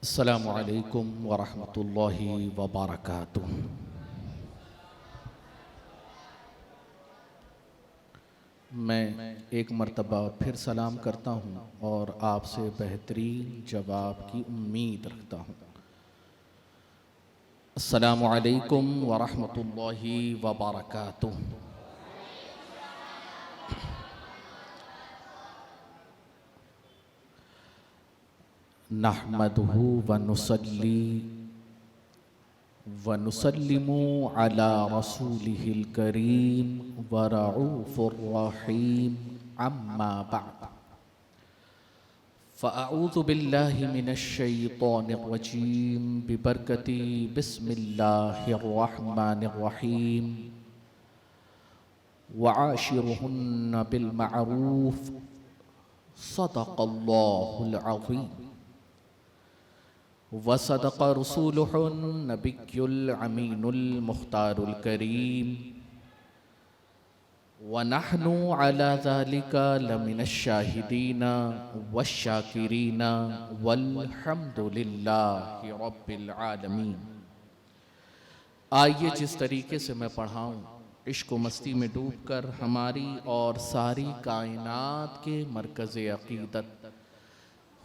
السلام علیکم ورحمۃ اللہ وبرکاتہ۔ میں ایک مرتبہ پھر سلام کرتا ہوں اور آپ سے بہترین جواب کی امید رکھتا ہوں۔ السلام علیکم ورحمۃ اللہ وبرکاتہ۔ نحمدہ ونصلی ونسلم علی رسولہ الکریم ورعوف الرحیم اما بعد فاعوذ باللہ من الشیطان الرجیم ببرکت بسم اللہ الرحمن الرحیم وعاشرہن بالمعروف صدق اللہ العظیم وصدق رسولہ النبی الامین المختار الکریم ونحن علی ذلک لمن الشاہدین والشاکرین والحمد للہ رب العالمین۔ آئیے جس طریقے سے میں پڑھاؤں عشق و مستی میں ڈوب کر ہماری اور ساری کائنات کے مرکز عقیدت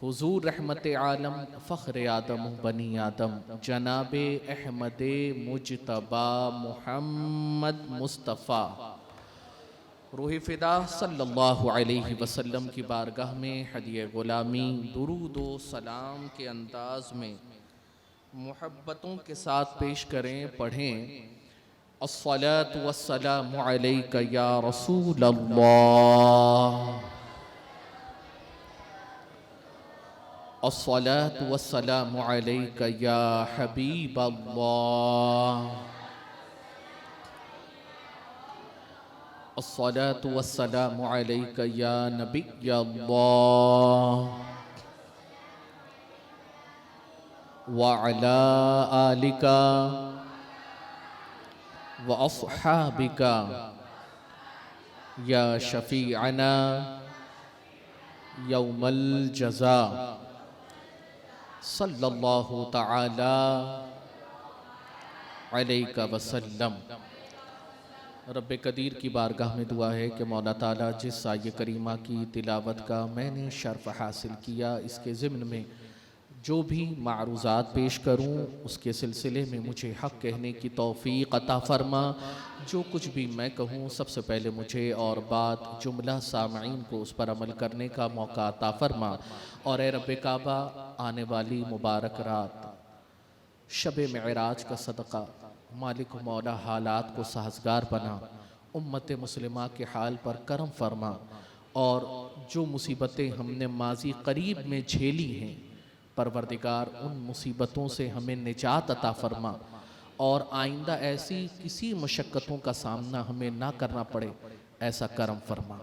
حضور رحمت عالم فخر آدم بنی آدم جناب احمد مجتبی محمد مصطفیٰ روح فدا صلی اللہ علیہ وسلم کی بارگاہ میں ہدیہ غلامی درود و سلام کے انداز میں محبتوں کے ساتھ پیش کریں، پڑھیں الصلاة والسلام علیک یا رسول اللہ، الصلاة والسلام علیک یا حبیب اللہ، الصلاة والسلام علیک یا نبی اللہ، وعلی آلک واصحابک یا شفیعنا یوم الجزاء صلی اللہ تعالی علیہ وسلم۔ رب قدیر کی بارگاہ میں دعا ہے کہ مولا تعالیٰ جس آیہ کریمہ کی تلاوت کا میں نے شرف حاصل کیا، اس کے ضمن میں جو بھی معروضات پیش کروں اس کے سلسلے میں مجھے حق کہنے کی توفیق عطا فرما۔ جو کچھ بھی میں کہوں سب سے پہلے مجھے اور بعد جملہ سامعین کو اس پر عمل کرنے کا موقع عطا فرما، اور اے رب کعبہ آنے والی مبارک رات شب معراج کا صدقہ مالک و مولا حالات کو سازگار بنا، امت مسلمہ کے حال پر کرم فرما، اور جو مصیبتیں ہم نے ماضی قریب میں جھیلی ہیں پروردگار ان مصیبتوں سے ہمیں نجات عطا فرما، اور آئندہ ایسی کسی مشقتوں کا سامنا ہمیں نہ کرنا پڑے، ایسا کرم فرما۔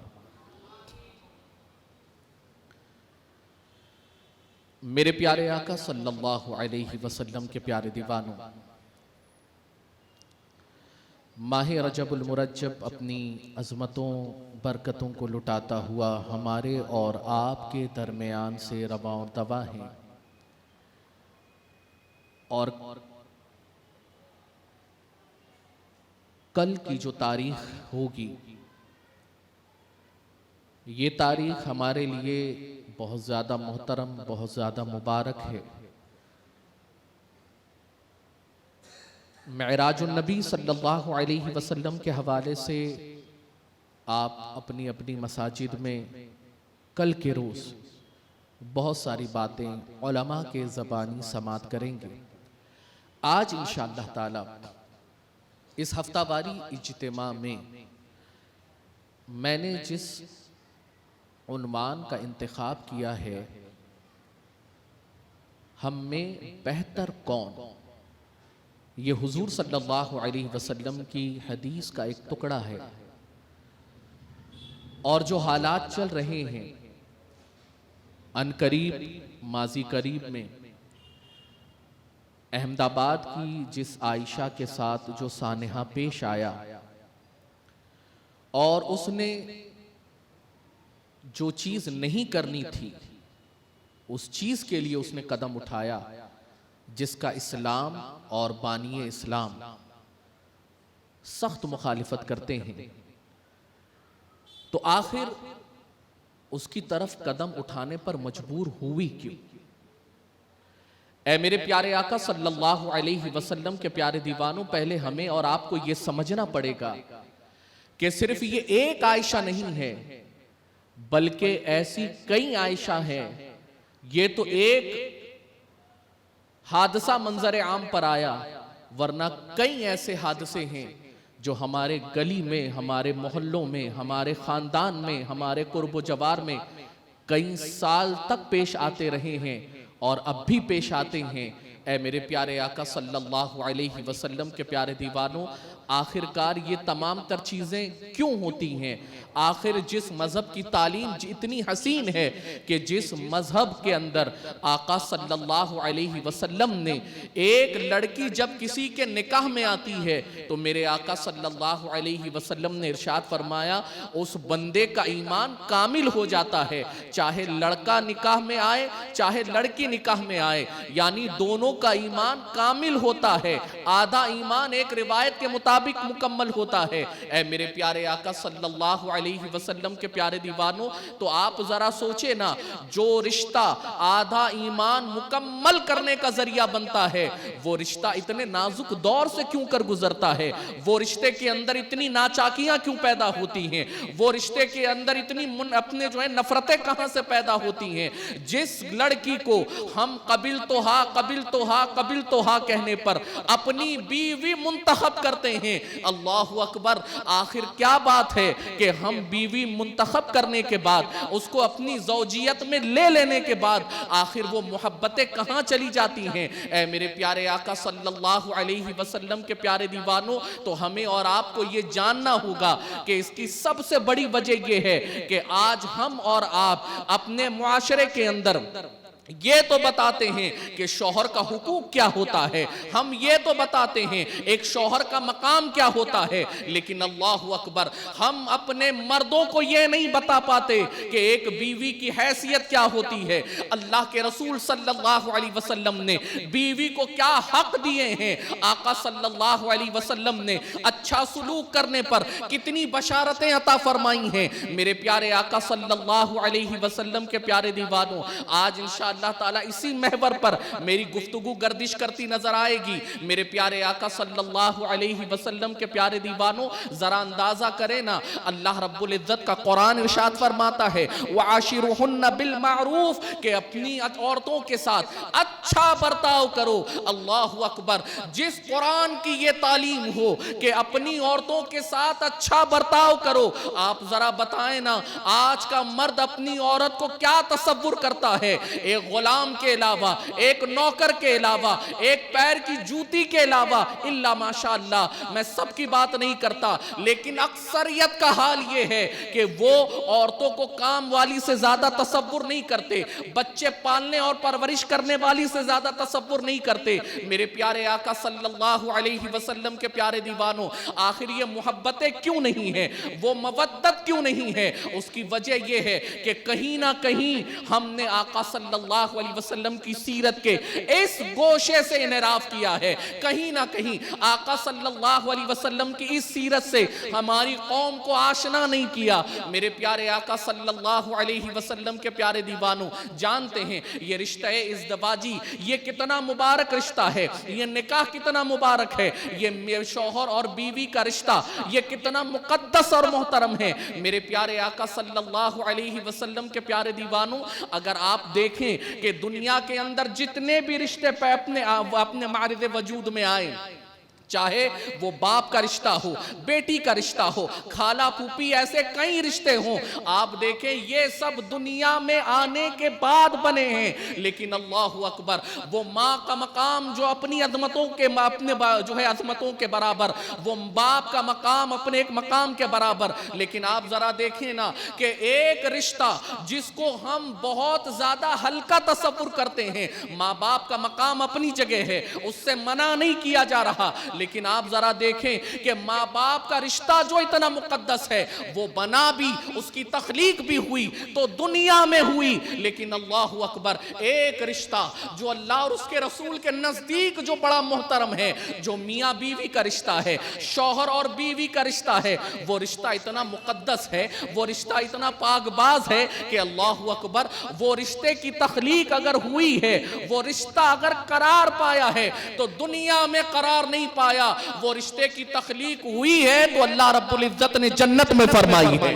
میرے پیارے آقا صلی اللہ علیہ وسلم کے پیارے دیوانوں، ماہ رجب المرجب اپنی عظمتوں برکتوں کو لٹاتا ہوا ہمارے اور آپ کے درمیان سے رواں اور دواں ہیں، اور کل کی جو تاریخ ہوگی یہ تاریخ ہمارے لیے بہت زیادہ محترم، بہت زیادہ مبارک ہے۔ معراج النبی صلی اللہ علیہ وسلم کے حوالے سے آپ اپنی اپنی مساجد میں کل کے روز بہت ساری باتیں علماء کے زبانی سماعت کریں گے۔ آج انشاءاللہ تعالی اس ہفتہ واری اجتماع میں میں نے جس عنوان کا انتخاب کیا ہے، ہم میں بہتر کون، یہ حضور صلی اللہ علیہ وسلم کی حدیث کا ایک ٹکڑا ہے، اور جو حالات چل رہے ہیں ان قریب ماضی قریب میں احمد آباد کی جس عائشہ کے ساتھ جو سانحہ پیش آیا، اور اس نے جو چیز نہیں کرنی تھی اس چیز کے لیے اس نے قدم اٹھایا، جس کا اسلام اور بانی اسلام سخت مخالفت کرتے ہیں، تو آخر اس کی طرف قدم اٹھانے پر مجبور ہوئی کیوں؟ اے میرے پیارے آقا صلی اللہ علیہ وسلم کے پیارے دیوانوں، پہلے ہمیں اور آپ کو یہ سمجھنا پڑے گا کہ صرف یہ ایک عائشہ نہیں ہے، بلکہ ایسی کئی عائشہ ہیں۔ یہ تو ایک حادثہ منظر عام پر آیا، ورنہ کئی ایسے حادثے ہیں جو ہمارے گلی میں، ہمارے محلوں میں، ہمارے خاندان میں، ہمارے قرب و جوار میں کئی سال تک پیش آتے رہے ہیں اور اب بھی پیش آتے ہیں۔ اے میرے پیارے آقا صلی اللہ علیہ وسلم کے پیارے دیوانوں، آخرکار یہ تمام تر چیزیں کیوں ہوتی ہیں؟ آخر جس مذہب کی تعلیم اتنی حسین ہے کہ جس مذہب کے اندر آقا صلی اللہ علیہ وسلم نے ایک لڑکی جب کسی کے نکاح میں آتی ہے تو میرے آقا صلی اللہ علیہ وسلم نے ارشاد فرمایا اس بندے کا ایمان کامل ہو جاتا ہے، چاہے لڑکا نکاح میں آئے چاہے لڑکی نکاح میں آئے، یعنی دونوں کا ایمان کامل ہوتا ہے۔ آدھا ایمان ایک روایت کے مطابق مکمل ہوتا ہے۔ اے میرے پیارے آقا صلی اللہ علیہ وسلم کے پیارے دیوانوں، تو آپ ذرا سوچے نا، جو رشتہ آدھا ایمان مکمل کرنے کا ذریعہ بنتا ہے، وہ رشتہ اتنے نازک دور سے کیوں کر گزرتا ہے؟ وہ رشتے کے اندر اتنی ناچاکیاں کیوں پیدا ہوتی ہیں؟ وہ رشتے کے اندر اتنی اپنے جو ہے نفرتیں کہاں سے پیدا ہوتی ہیں؟ جس لڑکی کو ہم قبل تو ہا قبل تو ہا قبل تو ہا کہنے پر اپنی بیوی منتخب کرتے ہیں، اللہ اکبر، آخر کیا بات ہے کہ ہم بیوی منتخب کرنے کے بعد اس کو اپنی زوجیت میں لے لینے کے بعد آخر وہ محبتیں کہاں چلی جاتی ہیں؟ اے میرے پیارے آقا صلی اللہ علیہ وسلم کے پیارے دیوانوں، تو ہمیں اور آپ کو یہ جاننا ہوگا کہ اس کی سب سے بڑی وجہ یہ ہے کہ آج ہم اور آپ اپنے معاشرے کے اندر یہ تو بتاتے ہیں کہ شوہر کا حقوق کیا ہوتا ہے، ہم یہ تو بتاتے ہیں ایک شوہر کا مقام کیا ہوتا ہے، لیکن اللہ اکبر، ہم اپنے مردوں کو یہ نہیں بتا پاتے کہ ایک بیوی کی حیثیت کیا ہوتی ہے۔ اللہ کے رسول صلی اللہ علیہ وسلم نے بیوی کو کیا حق دیے ہیں، آقا صلی اللہ علیہ وسلم نے اچھا سلوک کرنے پر کتنی بشارتیں عطا فرمائی ہیں۔ میرے پیارے آقا صلی اللہ علیہ وسلم کے پیارے دیوانوں، آج انشاءاللہ اللہ تعالیٰ اسی محور پر میری گفتگو گردش کرتی نظر آئے گی۔ میرے پیارے آقا صلی اللہ علیہ وسلم کے پیارے دیوانوں، ذرا اندازہ کریں نا، اللہ رب العزت کا قرآن ارشاد فرماتا ہے وَعَاشِرُهُنَّ بِالْمَعْرُوفِ، کہ اپنی عورتوں کے ساتھ اچھا برتاؤ کرو۔ اللہ اکبر، جس قرآن کی یہ تعلیم ہو کہ اپنی عورتوں کے ساتھ اچھا برتاؤ کرو، آپ ذرا بتائیں نا آج کا مرد اپنی عورت کو کیا تصور کرتا ہے؟ ایک غلام کے علاوہ، ایک نوکر کے علاوہ، ایک پیر کی جوتی کے علاوہ، اللہ ماشاءاللہ، میں سب کی بات نہیں کرتا، لیکن اکثریت کا حال یہ ہے کہ وہ عورتوں کو کام والی سے زیادہ تصور نہیں کرتے، بچے پالنے اور پرورش کرنے والی سے زیادہ تصور نہیں کرتے۔ میرے پیارے آقا صلی اللہ علیہ وسلم کے پیارے دیوانوں، آخر یہ محبتیں کیوں نہیں ہیں، وہ مودت کیوں نہیں ہے؟ اس کی وجہ یہ ہے کہ کہیں نہ کہیں ہم نے آقا صلی اللہ علیہ وسلم کی سیرت کے اس گوشے سے انحراف کیا ہے، کہیں نہ کہیں آقا صلی اللہ علیہ وسلم کی اس سیرت سے ہماری قوم کو آشنا نہیں کیا۔ میرے پیارے آقا صلی اللہ علیہ وسلم کے پیارے دیوانوں، جانتے ہیں یہ رشتہ ازدواجی یہ کتنا مبارک رشتہ ہے، یہ نکاح کتنا مبارک ہے، یہ شوہر اور بیوی کا رشتہ یہ کتنا مقدس اور محترم ہے۔ میرے پیارے آقا صلی اللہ علیہ وسلم کے پیارے دیوانوں، اگر آپ دیکھیں کہ دنیا کے اندر جتنے بھی رشتے پہ اپنے معرض وجود میں آئے، چاہے وہ باپ کا رشتہ ہو، بیٹی کا رشتہ ہو، خالہ پھوپھی، ایسے کئی رشتے ہوں، آپ دیکھیں یہ سب دنیا میں آنے کے بعد بنے ہیں، لیکن اللہ اکبر، وہ ماں کا مقام جو اپنی عظمتوں کے اپنے جو ہے عظمتوں کے برابر، وہ باپ کا مقام اپنے ایک مقام کے برابر، لیکن آپ ذرا دیکھیں نا کہ ایک رشتہ جس کو ہم بہت زیادہ ہلکا تصور کرتے ہیں، ماں باپ کا مقام اپنی جگہ ہے، اس سے منع نہیں کیا جا رہا، لیکن آپ ذرا دیکھیں کہ ماں باپ کا رشتہ جو اتنا مقدس ہے وہ بنا بھی، اس کی تخلیق بھی ہوئی تو دنیا میں ہوئی، لیکن اللہ اکبر ایک رشتہ جو اللہ اور اس کے رسول کے نزدیک جو بڑا محترم ہے، جو میاں بیوی کا رشتہ ہے، شوہر اور بیوی کا رشتہ ہے، وہ رشتہ اتنا مقدس ہے، وہ رشتہ اتنا پاک باز ہے کہ اللہ اکبر وہ رشتے کی تخلیق اگر ہوئی ہے، وہ رشتہ اگر قرار پایا ہے تو دنیا میں قرار نہیں پایا، وہ رشتے کی تخلیق ہوئی ہے تو اللہ رب العزت نے جنت میں فرمائی ہے،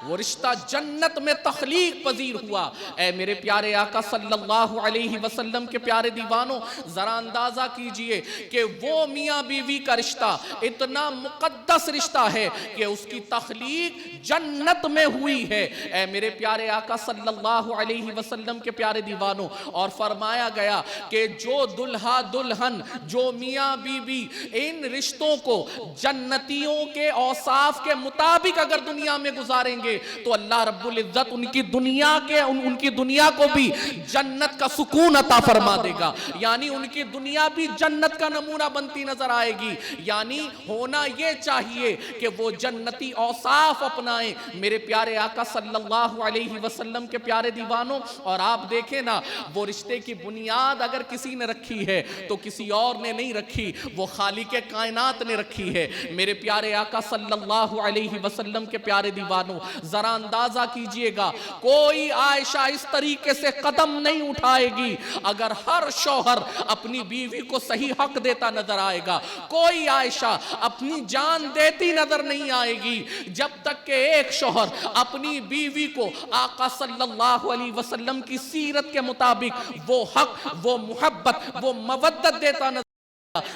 وہ رشتہ جنت میں تخلیق پذیر ہوا۔ اے میرے پیارے آقا صلی اللہ علیہ وسلم کے پیارے دیوانوں، ذرا اندازہ کیجئے کہ وہ میاں بیوی کا رشتہ اتنا مقدس رشتہ ہے کہ اس کی تخلیق جنت میں ہوئی ہے۔ اے میرے پیارے آقا صلی اللہ علیہ وسلم کے پیارے دیوانوں، اور فرمایا گیا کہ جو دلہا دلہن، جو میاں بیوی ان رشتوں کو جنتیوں کے اوصاف کے مطابق اگر دنیا میں گزاریں گے تو اللہ رب العزت ان کی دنیا کو بھی جنت کا سکون عطا فرما دے گا، یعنی ان کی دنیا بھی جنت کا نمونہ بنتی نظر آئے گی۔ یعنی ہونا یہ چاہیے کہ وہ جنتی اوصاف اپنائیں میرے پیارے آقا صلی اللہ علیہ وسلم کے پیارے دیوانوں۔ اور آپ دیکھیں نا، وہ رشتے کی بنیاد اگر کسی نے رکھی ہے تو کسی اور نے نہیں رکھی، وہ خالق کائنات نے رکھی ہے۔ میرے پیارے آقا صلی اللہ علیہ وسلم کے پیارے دیوانوں، ذرا اندازہ کیجئے گا، کوئی عائشہ اس طریقے سے قدم نہیں اٹھائے گی اگر ہر شوہر اپنی بیوی کو صحیح حق دیتا نظر آئے گا، کوئی عائشہ اپنی جان دیتی نظر نہیں آئے گی جب تک کہ ایک شوہر اپنی بیوی کو آقا صلی اللہ علیہ وسلم کی سیرت کے مطابق وہ حق، وہ محبت، وہ مودت دیتا نظر۔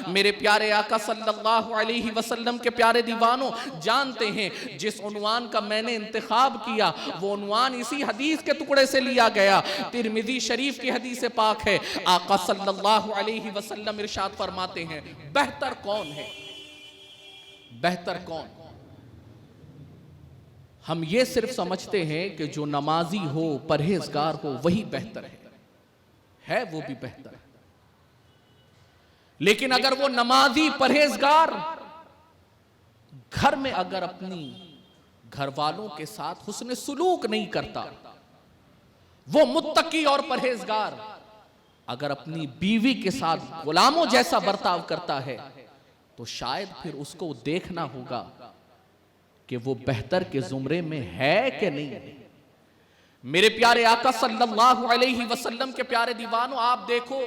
میرے پیارے آقا صلی اللہ علیہ وسلم کے پیارے دیوانوں، جانتے ہیں جس عنوان کا میں نے انتخاب کیا وہ عنوان اسی حدیث کے ٹکڑے سے لیا گیا، ترمذی شریف کی حدیث پاک ہے۔ آقا صلی اللہ علیہ وسلم ارشاد فرماتے ہیں، بہتر کون ہے؟ بہتر کون؟ ہم یہ صرف سمجھتے ہیں کہ جو نمازی ہو، پرہیزگار ہو، وہی بہتر ہے وہ بھی بہتر ہے، لیکن اگر وہ نمازی پرہیزگار گھر میں اگر اپنی گھر والوں کے ساتھ حسن سلوک نہیں کرتا، وہ متقی اور پرہیزگار اگر اپنی بیوی کے ساتھ غلاموں جیسا برتاؤ کرتا ہے تو شاید پھر اس کو دیکھنا ہوگا کہ وہ بہتر کے زمرے میں ہے کہ نہیں ہے۔ میرے پیارے آقا صلی اللہ علیہ وسلم کے پیارے دیوانوں، آپ دیکھو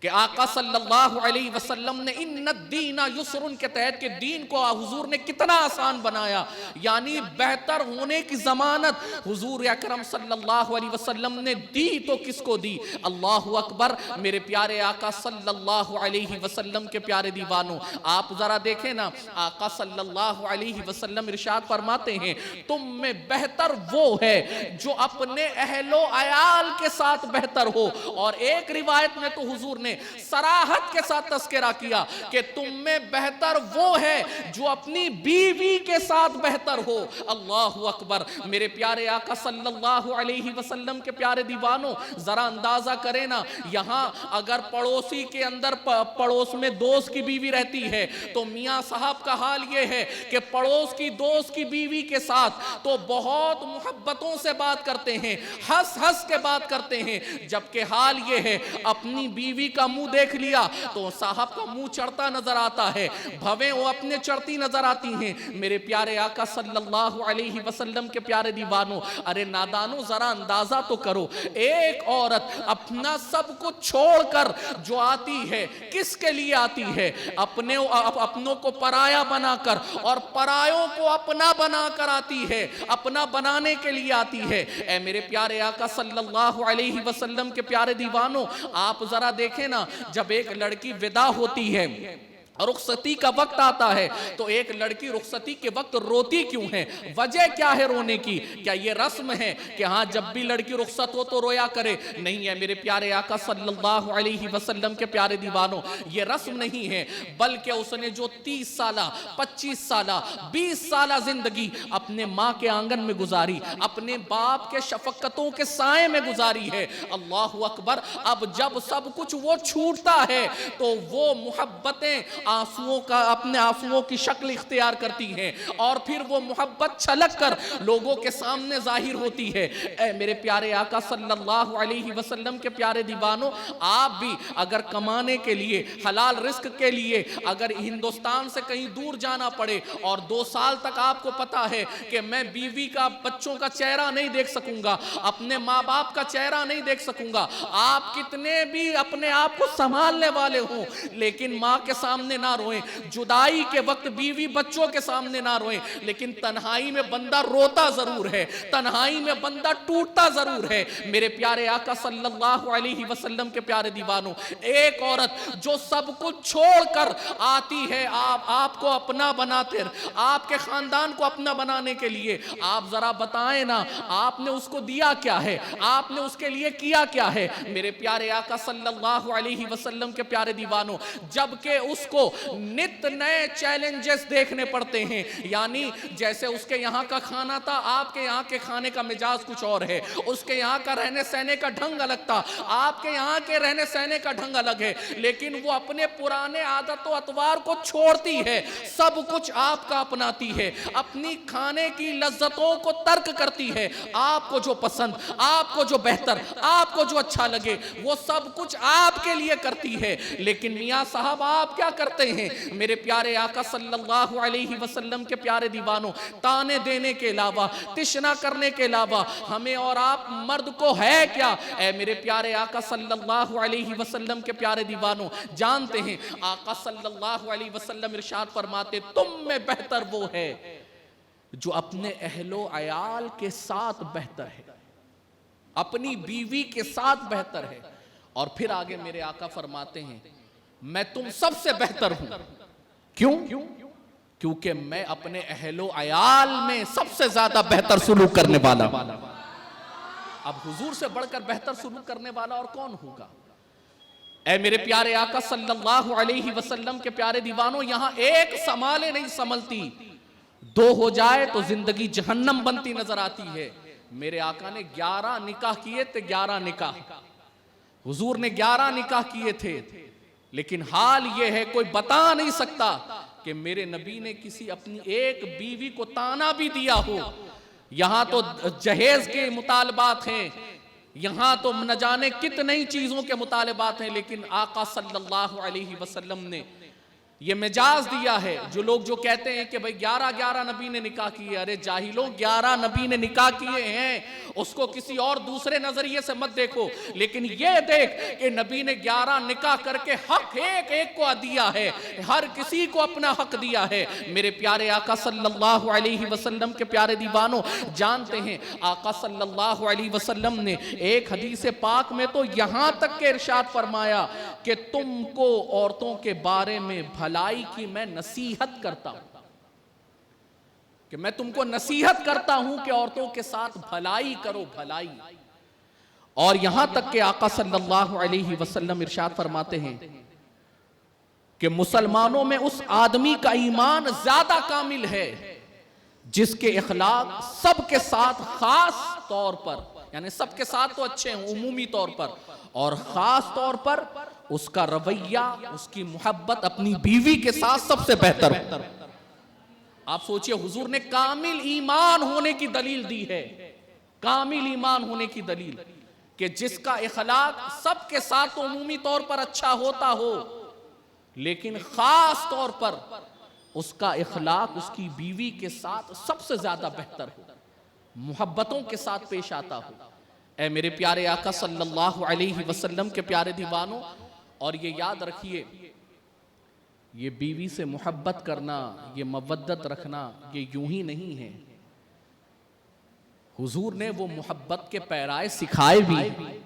کہ آقا صلی اللہ علیہ وسلم نے ان الدین یسر کے تحت کہ دین کو حضور نے کتنا آسان بنایا، یعنی بہتر ہونے کی ضمانت حضور اکرم صلی اللہ علیہ وسلم نے دی تو کس کو دی؟ اللہ اکبر۔ میرے پیارے آقا صلی اللہ علیہ وسلم کے پیارے دیوانوں، آپ ذرا دیکھیں نا، آقا صلی اللہ علیہ وسلم ارشاد فرماتے ہیں، تم میں بہتر وہ ہے جو اپنے اہل و عیال کے ساتھ بہتر ہو، اور ایک روایت میں تو حضور نے صراحت کے ساتھ تذکرہ کیا کہ تم میں بہتر وہ ہے جو اپنی بیوی کے ساتھ بہتر ہو۔ اللہ اکبر۔ میرے پیارے آقا صلی اللہ علیہ وسلم کے پیارے دیوانوں، ذرا اندازہ کریں نا، یہاں اگر پڑوسی کے اندر پڑوس میں دوست کی بیوی رہتی ہے تو میاں صاحب کا حال یہ ہے کہ پڑوس کی دوست کی بیوی کے ساتھ تو بہت محبتوں سے بات کرتے ہیں، ہنس ہنس کے بات کرتے ہیں، جبکہ حال یہ ہے اپنی بیوی کا منہ دیکھ لیا تو صاحب کا منہ چڑھتا نظر آتا ہے، بھویں وہ اپنے چڑھتی نظر آتی ہیں۔ میرے پیارے آقا صلی اللہ علیہ وسلم کے پیارے دیوانوں، ارے نادانوں ذرا اندازہ تو کرو، ایک عورت اپنا سب کو چھوڑ کر جو آتی ہے کس کے لیے آتی ہے؟ اپنوں کو پرایا بنا کر اور پرایوں کو اپنا بنا کر آتی ہے، اپنا بنانے کے لیے آتی ہے۔ اے میرے پیارے آقا صلی اللہ علیہ وسلم کے پیارے دیوانوں، آپ ذرا دیکھیں نا، جب ایک لڑکی ودا ہوتی ہے رخصتی کا وقت آتا ہے تو ایک لڑکی رخصتی کے وقت روتی کیوں ہے؟ وجہ کیا ہے رونے کی؟ کیا یہ رسم ہے کہ ہاں جب بھی لڑکی رخصت ہو تو رویا کرے؟ نہیں ہے میرے پیارے آقا صلی اللہ علیہ وسلم کے پیارے دیوانوں، یہ رسم نہیں ہے، بلکہ اس نے جو 30 سالہ 25 سالہ 20 سالہ زندگی اپنے ماں کے آنگن میں گزاری، اپنے باپ کے شفقتوں کے سائے میں گزاری ہے، اللہ اکبر، اب جب سب کچھ وہ چھوٹتا ہے تو وہ محبتیں آنسوؤں کا اپنے آنسوؤں کی شکل اختیار کرتی ہیں اور پھر وہ محبت چھلک کر لوگوں کے سامنے ظاہر ہوتی ہے۔ اے میرے پیارے آقا صلی اللہ علیہ وسلم کے پیارے دیوانوں، آپ بھی اگر کمانے کے لیے، حلال رزق کے لیے اگر ہندوستان سے کہیں دور جانا پڑے اور 2 سال تک آپ کو پتا ہے کہ میں بیوی کا بچوں کا چہرہ نہیں دیکھ سکوں گا، اپنے ماں باپ کا چہرہ نہیں دیکھ سکوں گا، آپ کتنے بھی اپنے آپ کو سنبھالنے والے ہوں لیکن ماں کے سامنے نہ روئیں، جدائی کے وقت بیوی بچوں کے سامنے نہ روئیں، لیکن تنہائی میں بندہ روتا ضرور ہے، تنہائی میں بندہ ٹوٹتا ضرور ہے۔ میرے پیارے آقا صلی اللہ علیہ وسلم کے پیارے دیوانوں، ایک عورت جو سب کچھ چھوڑ کر آتی ہے آپ کو اپنا بناتے، آپ کے خاندان کو اپنا بنانے کے لیے، آپ ذرا بتائیں نا آپ نے اس کو دیا کیا ہے، آپ نے اس کے لیے کیا کیا ہے؟ میرے پیارے آقا صلی اللہ علیہ وسلم کے پیارے دیوانوں، جبکہ اس کو نت نئے چیلنجز دیکھنے پڑتے ہیں، یعنی جیسے اس کے یہاں کا کھانا تھا، آپ کے یہاں کے کھانے کا مزاج کچھ اور ہے، اس کے یہاں کا رہنے سہنے کا ڈھنگ الگ تھا، آپ کے یہاں کے رہنے سہنے کا ڈھنگ الگ ہے، لیکن وہ اپنے پرانے عادت و اطوار کو چھوڑتی ہے، سب کچھ آپ کا اپناتی ہے، اپنی کھانے کی لذتوں کو ترک کرتی ہے، آپ کو جو پسند، آپ کو جو بہتر، آپ کو جو اچھا لگے وہ سب کچھ آپ کے لیے کرتی ہے۔ لیکن میاں صاحب آپ کیا کرتے ہیں؟ میرے پیارے آقا صلی اللہ علیہ وسلم کے پیارے دیوانوں، تانے دینے کے علاوہ، تشنا کرنے کے علاوہ ہمیں اور آپ مرد کو ہے کیا؟ اے میرے پیارے آقا صلی اللہ علیہ وسلم کے پیارے دیوانوں، جانتے ہیں آقا صلی اللہ علیہ وسلم ارشاد فرماتے، تم میں بہتر وہ ہے جو اپنے اہل و عیال کے ساتھ بہتر ہے، اپنی بیوی کے ساتھ بہتر ہے۔ اور پھر آگے میرے آقا فرماتے ہیں، میں تم سب سے بہتر ہوں۔ کیوں؟ کیونکہ میں اپنے اہل و عیال میں سب سے زیادہ بہتر سلوک کرنے والا ہوں۔ اب حضور سے بڑھ کر بہتر سلوک کرنے والا اور کون ہوگا؟ اے میرے پیارے آقا صلی اللہ علیہ وسلم کے پیارے دیوانوں، یہاں ایک سنبھالے نہیں سنبھلتی، 2 ہو جائے تو زندگی جہنم بنتی نظر آتی ہے۔ میرے آقا نے 11 نکاح کیے تھے، 11 نکاح، حضور نے 11 نکاح کیے تھے، لیکن حال یہ ہے کوئی بتا نہیں سکتا کہ میرے نبی نے کسی اپنی ایک بیوی کو طعنہ بھی دیا ہو۔ یہاں تو جہیز کے مطالبات ہیں، یہاں تو نہ جانے کتنی چیزوں کے مطالبات ہیں، لیکن آقا صلی اللہ علیہ وسلم نے یہ مجاز دیا ہے۔ جو لوگ جو کہتے ہیں کہ بھئی 11 نبی نے نکاح کیے، ارے جاہلوں، 11 نبی نے نکاح کیے ہیں، اس کو کسی اور دوسرے نظریے سے مت دیکھو، لیکن یہ دیکھ کہ نبی نے 11 نکاح کر کے حق ایک ایک کو دیا ہے، ہر کسی کو اپنا حق دیا ہے۔ میرے پیارے آقا صلی اللہ علیہ وسلم کے پیارے دیوانوں، جانتے ہیں آقا صلی اللہ علیہ وسلم نے ایک حدیث پاک میں تو یہاں تک کہ ارشاد فرمایا کہ تم کو عورتوں کے بارے میں بھلائی کی میں نصیحت کرتا ہوں، کہ میں تم کو نصیحت کرتا ہوں کہ عورتوں کے ساتھ بھلائی کرو، بھلائی۔ اور یہاں تک کہ آقا صلی اللہ علیہ وسلم ارشاد فرماتے ہیں کہ مسلمانوں میں اس آدمی کا ایمان زیادہ کامل ہے جس کے اخلاق سب کے ساتھ خاص طور پر، یعنی سب کے ساتھ تو اچھے ہیں عمومی طور پر، اور خاص طور پر اس کا رویہ، اس کی محبت اپنی بیوی کے ساتھ سب سے بہتر ہو۔ آپ سوچئے حضور نے کامل ایمان ہونے کی دلیل دی ہے، کامل ایمان ہونے کی دلیل کہ جس کا اخلاق سب کے ساتھ تو عمومی طور پر اچھا ہوتا ہو، لیکن خاص طور پر اس کا اخلاق اس کی بیوی کے ساتھ سب سے زیادہ بہتر ہو، محبتوں کے ساتھ پیش آتا ہو۔ اے میرے پیارے آقا صلی اللہ علیہ وسلم کے پیارے دیوانوں، اور یہ یاد رکھیے، یہ بیوی سے محبت کرنا، یہ مودت رکھنا، یہ یوں ہی نہیں ہے، حضور نے وہ محبت کے پیرائے سکھائے بھی ہیں۔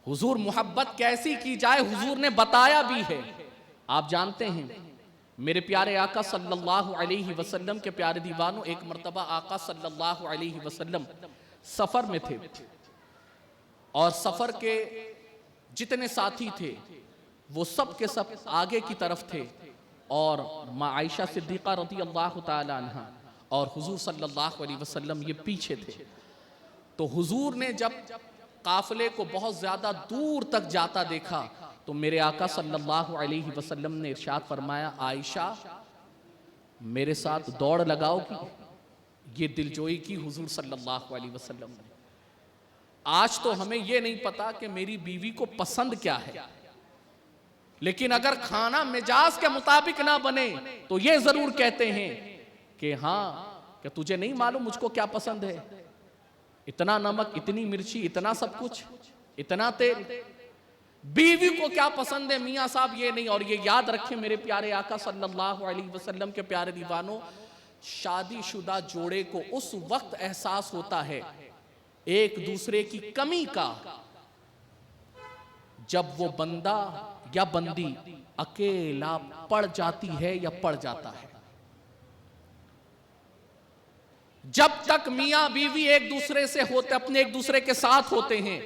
حضور محبت کیسی کی جائے حضور نے بتایا بھی ہے۔ آپ جانتے ہیں میرے پیارے آقا صلی اللہ علیہ وسلم کے پیارے دیوانوں، ایک مرتبہ آقا صلی اللہ علیہ وسلم سفر میں تھے، اور سفر کے جتنے ساتھی تھے وہ سب کے سب آگے کی طرف تھے، اور ماں عائشہ صدیقہ رضی اللہ تعالی عنہ اور حضور صلی اللہ علیہ وسلم یہ پیچھے تھے۔ تو حضور نے جب قافلے کو بہت زیادہ دور تک جاتا دیکھا تو میرے آقا صلی اللہ علیہ وسلم نے ارشاد فرمایا، عائشہ میرے ساتھ دوڑ لگاؤ گی؟ یہ دلجوئی کی حضور صلی اللہ علیہ وسلم نے۔ آج تو ہمیں یہ نہیں پتا کہ میری بیوی کو پسند کیا ہے، لیکن اگر کھانا مزاج کے مطابق نہ بنے تو یہ ضرور کہتے ہیں کہ ہاں، کہ تجھے نہیں معلوم مجھ کو کیا پسند ہے؟ اتنا نمک، اتنی مرچی، اتنا سب کچھ، اتنا تیل۔ بیوی کو کیا پسند ہے میاں صاحب یہ نہیں۔ اور یہ یاد رکھیں میرے پیارے آقا صلی اللہ علیہ وسلم کے پیارے دیوانوں، شادی شدہ جوڑے کو اس وقت احساس ہوتا ہے ایک دوسرے کی کمی کا جب وہ بندہ یا بندی اکیلا پڑ جاتی ہے یا پڑ جاتا ہے۔ جب تک میاں بیوی ایک دوسرے سے ہوتے، اپنے ایک دوسرے کے ساتھ ہوتے ہیں،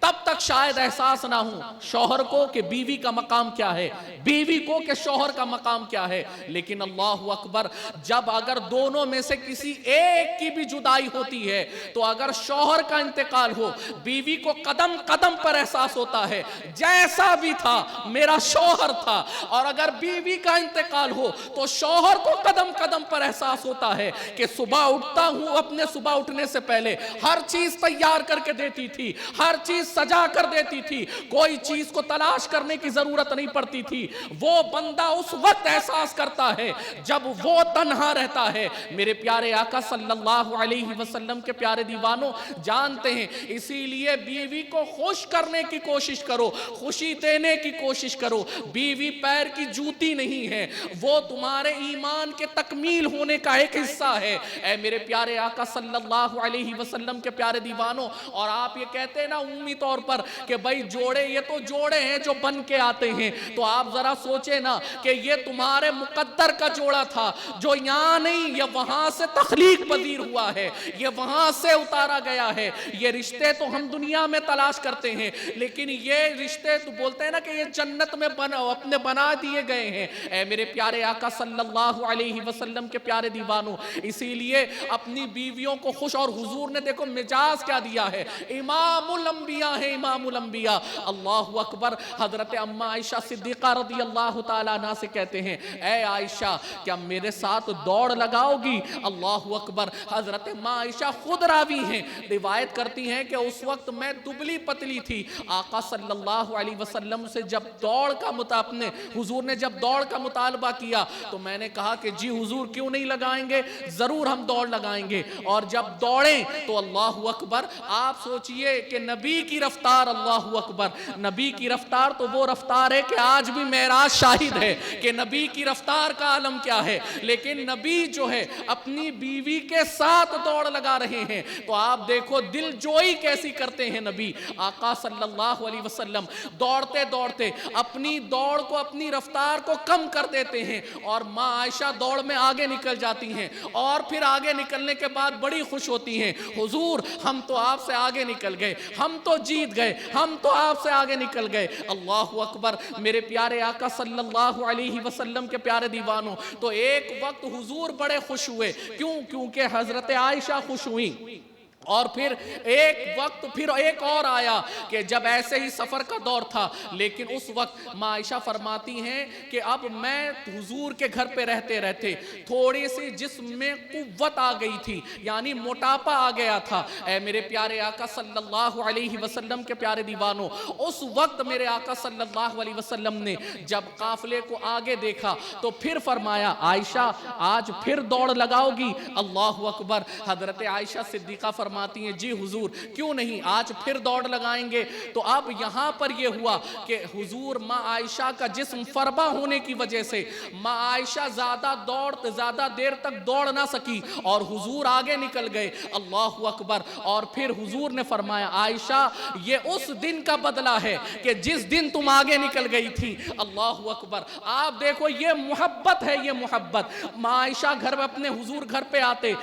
تب تک شاید احساس نہ ہو شوہر کو کہ بیوی کا مقام کیا ہے، بیوی کو کہ شوہر کا مقام کیا ہے۔ لیکن اللہ اکبر، جب اگر دونوں میں سے کسی ایک کی بھی جدائی ہوتی ہے تو اگر شوہر کا انتقال ہو، بیوی کو قدم قدم پر احساس ہوتا ہے جیسا بھی تھا میرا شوہر تھا، اور اگر بیوی کا انتقال ہو تو شوہر کو قدم قدم پر احساس ہوتا ہے کہ صبح اٹھتا ہوں، اپنے صبح اٹھنے سے پہلے ہر چیز تیار کر کے دیتی تھی، ہر چیز سجا کر دیتی تھی، کوئی چیز کو تلاش کرنے کی ضرورت نہیں پڑتی تھی۔ وہ بندہ اس وقت احساس کرتا ہے جب وہ تنہا رہتا ہے۔ میرے پیارے آقا صلی اللہ علیہ وسلم کے پیارے دیوانوں جانتے ہیں، اسی لیے بیوی کو خوش کرنے کی کوشش کرو، خوشی دینے کی کوشش کرو۔ بیوی پیر کی جوتی نہیں ہے، وہ تمہارے ایمان کے تکمیل ہونے کا ایک حصہ ہے۔ اے میرے پیارے آقا صلی اللہ علیہ وسلم کے پیارے دیوانوں، اور آپ یہ کہتے ہیں نا عمومی طور پر کہ بھائی جوڑے، یہ تو جوڑے ہیں جو بن کے آتے ہیں، تو آپ ذرا سوچیں نا کہ یہ تمہارے مقدر کا جوڑا تھا جو یہاں نہیں، یہ وہاں سے تخلیق پذیر ہوا ہے، یہ وہاں سے اتارا گیا ہے۔ یہ رشتے تو ہم دنیا میں تلاش کرتے ہیں، لیکن یہ رشتے تو بولتے ہیں نا کہ یہ جنت میں اپنے بنا دیے گئے ہیں۔ اے میرے پیارے آقا صلی اللہ علیہ وسلم کے پیارے دیوانوں، اسی لیے اپنی بیویوں کو خوش، اور حضور نے دیکھو مزاج کیا دیا ہے، امام الانبیاء ہے، امام الانبیاء۔ اللہ اکبر، حضرت اماں عائشہ صدیقہ رضی اللہ تعالیٰ عنہ سے کہتے ہیں، اے عائشہ کیا میرے ساتھ دوڑ لگاؤ گی؟ اللہ اکبر، حضرت اماں عائشہ خود راوی ہیں، روایت کرتی ہیں کہ اس وقت میں دبلی پتلی تھی، آقا صلی اللہ علیہ وسلم سے جب دوڑ کا اپنے حضور نے جب دوڑ کا مطالبہ کیا تو میں نے کہا کہ جی حضور کیوں نہیں لگائیں گے، ضرور ہم دوڑ لگائیں گے۔ اور جب دوڑیں تو اللہ اکبر، آپ سوچئے کہ نبی کی رفتار، اللہ اکبر، نبی کی رفتار تو وہ رفتار ہے کہ آج بھی معراج شاہد ہے کہ نبی کی رفتار کا عالم کیا ہے، لیکن نبی جو ہے اپنی بیوی کے ساتھ دوڑ لگا رہے ہیں، تو آپ دیکھو دل جوئی کیسی کرتے ہیں نبی آقا صلی اللہ علیہ وسلم۔ دوڑتے دوڑتے اپنی دوڑ کو، اپنی رفتار کو کم کر دیتے ہیں، اور ماں عائشہ دوڑ میں آگے نکل جاتی ہیں، اور پھر آگے نکلنے کے بعد بڑی خوش ہوتی ہیں، حضور ہم تو آپ سے آگے نکل گئے، ہم تو جیت گئے، ہم تو آپ سے آگے نکل گئے۔ اللہ اکبر، میرے پیارے آقا صلی اللہ علیہ وسلم کے پیارے دیوانوں، تو ایک وقت حضور بڑے خوش ہوئے، کیونکہ حضرت عائشہ خوش ہوئی، اور پھر ایک وقت پھر ایک اور آیا کہ جب ایسے ہی سفر کا دور تھا، لیکن اس وقت ماں عائشہ فرماتی ہیں کہ اب میں حضور کے گھر پہ رہتے رہتے تھوڑی سی جسم میں قوت آ گئی تھی، یعنی موٹاپا آ گیا تھا۔ اے میرے پیارے آقا صلی اللہ علیہ وسلم کے پیارے دیوانوں، اس وقت میرے آقا صلی اللہ علیہ وسلم نے جب قافلے کو آگے دیکھا تو پھر فرمایا، عائشہ آج پھر دوڑ لگاؤ گی؟ اللہ اکبر، حضرت عائشہ صدیقہ فرمایا فرماتی ہیں جی حضور کیوں نہیں، آج پھر دوڑ لگائیں گے۔ تو اب یہاں پر یہ ہوا کہ حضور ماں عائشہ کا جسم فربا ہونے کی وجہ سے ماں عائشہ زیادہ دیر تک دوڑ نہ سکی اور حضور آگے نکل گئے۔ اللہ اکبر۔ اور پھر حضور نے فرمایا عائشہ یہ اس دن کا بدلہ ہے کہ جس دن تم آگے نکل گئی تھی۔ اللہ اکبر۔ آپ دیکھو یہ محبت ہے، یہ محبت۔ ماں عائشہ گھر میں اپنے حضور گھر پہ آتے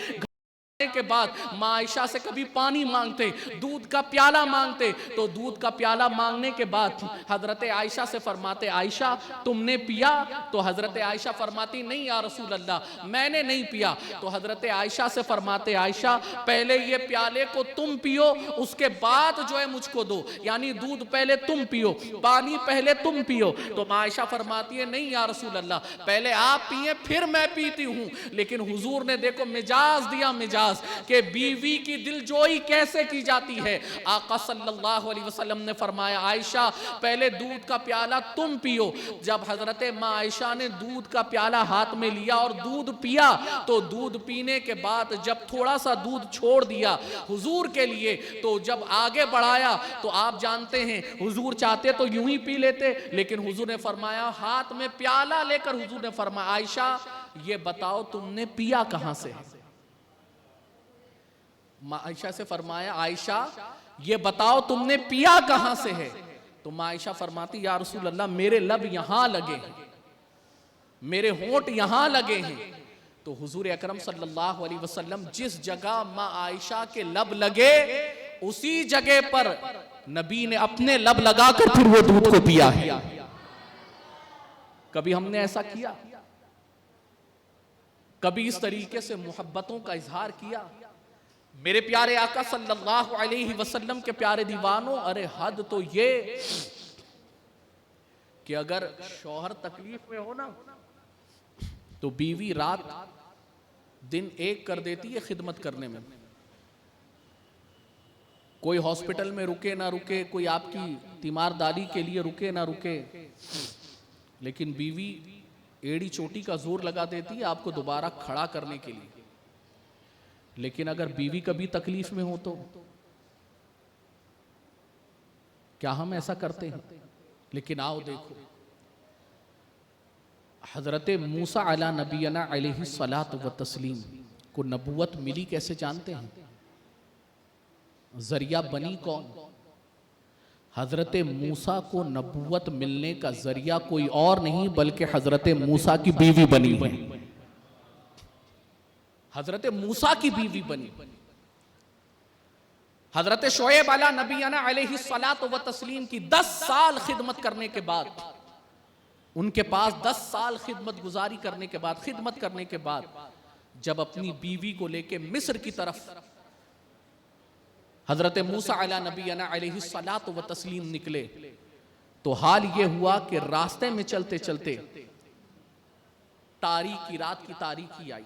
کے بعد ماں عائشہ سے کبھی پانی مانگتے، دودھ کا پیالہ مانگتے، تو دودھ کا پیالہ مانگنے کے بعد حضرت عائشہ سے فرماتے عائشہ تم نے پیا؟ تو حضرت عائشہ فرماتی نہیں یا رسول اللہ میں نے نہیں پیا۔ تو حضرت عائشہ سے فرماتے عائشہ پہلے یہ پیالے کو تم پیو، اس کے بعد جو ہے مجھ کو دو، یعنی دودھ پہلے تم پیو، پانی پہلے تم پیو۔ تو ماں عائشہ فرماتی ہے نہیں یا رسول اللہ پہلے آپ پیئیں پھر میں پیتی ہوں۔ لیکن حضور نے دیکھو مجاز دیا، مجاز کہ بیوی کی دل جوئی کیسے کی جاتی ہے۔ آقا صلی اللہ علیہ وسلم نے فرمایا عائشہ پہلے دودھ کا پیالہ تم پیو۔ جب حضرت ماں عائشہ نے دودھ کا پیالہ ہاتھ میں لیا اور دودھ پیا، تو دودھ پینے کے بعد جب تھوڑا سا دودھ چھوڑ دیا حضور کے لیے، تو جب آگے بڑھایا تو آپ جانتے ہیں حضور چاہتے تو یوں ہی پی لیتے، لیکن حضور نے فرمایا ہاتھ میں پیالہ لے کر حضور نے فرمایا عائشہ یہ بتاؤ تم نے پیا کہاں سے ہے؟ ماں عائشہ سے فرمایا عائشہ یہ بتاؤ تم نے پیا کہاں سے ہے؟ تو ماں عائشہ فرماتی یا رسول اللہ میرے لب یہاں لگے ہیں، میرے ہونٹ یہاں لگے ہیں۔ تو حضور اکرم صلی اللہ علیہ وسلم جس جگہ ماں عائشہ کے لب لگے اسی جگہ پر نبی نے اپنے لب لگا کر پھر وہ دودھ کو پیا ہے۔ کبھی ہم نے ایسا کیا؟ کبھی اس طریقے سے محبتوں کا اظہار کیا؟ میرے پیارے آقا صلی اللہ علیہ وسلم کے پیارے دیوانوں، ارے حد تو یہ کہ اگر شوہر تکلیف میں ہو نا تو بیوی رات دن ایک کر دیتی ہے خدمت کرنے میں۔ کوئی ہاسپٹل میں رکے نہ رکے، کوئی آپ کی تیمارداری کے لیے رکے نہ رکے، لیکن بیوی ایڑی چوٹی کا زور لگا دیتی ہے آپ کو دوبارہ کھڑا کرنے کے لیے۔ لیکن اگر بیوی کبھی تکلیف میں ہو تو کیا ہم ایسا کرتے ہیں؟ لیکن آؤ دیکھو حضرت موسیٰ علی نبینا علیہ الصلاۃ والتسلیم کو نبوت ملی کیسے جانتے ہیں؟ ذریعہ بنی کون؟ حضرت موسیٰ کو نبوت ملنے کا ذریعہ کوئی اور نہیں بلکہ حضرت موسیٰ کی بیوی بنی ہوئی، حضرت موسیٰ کی بیوی بنی۔ حضرت شعیب علیہ نبینا علیہ الصلاۃ والتسلیم کی 10 سال خدمت کرنے کے بعد، ان کے پاس 10 سال خدمت گزاری کرنے کے بعد جب اپنی بیوی کو لے کے مصر کی طرف حضرت موسیٰ علیہ نبینا علیہ الصلاۃ والتسلیم نکلے، تو حال یہ ہوا کہ راستے میں چلتے چلتے تاریکی رات کی تاریکی آئی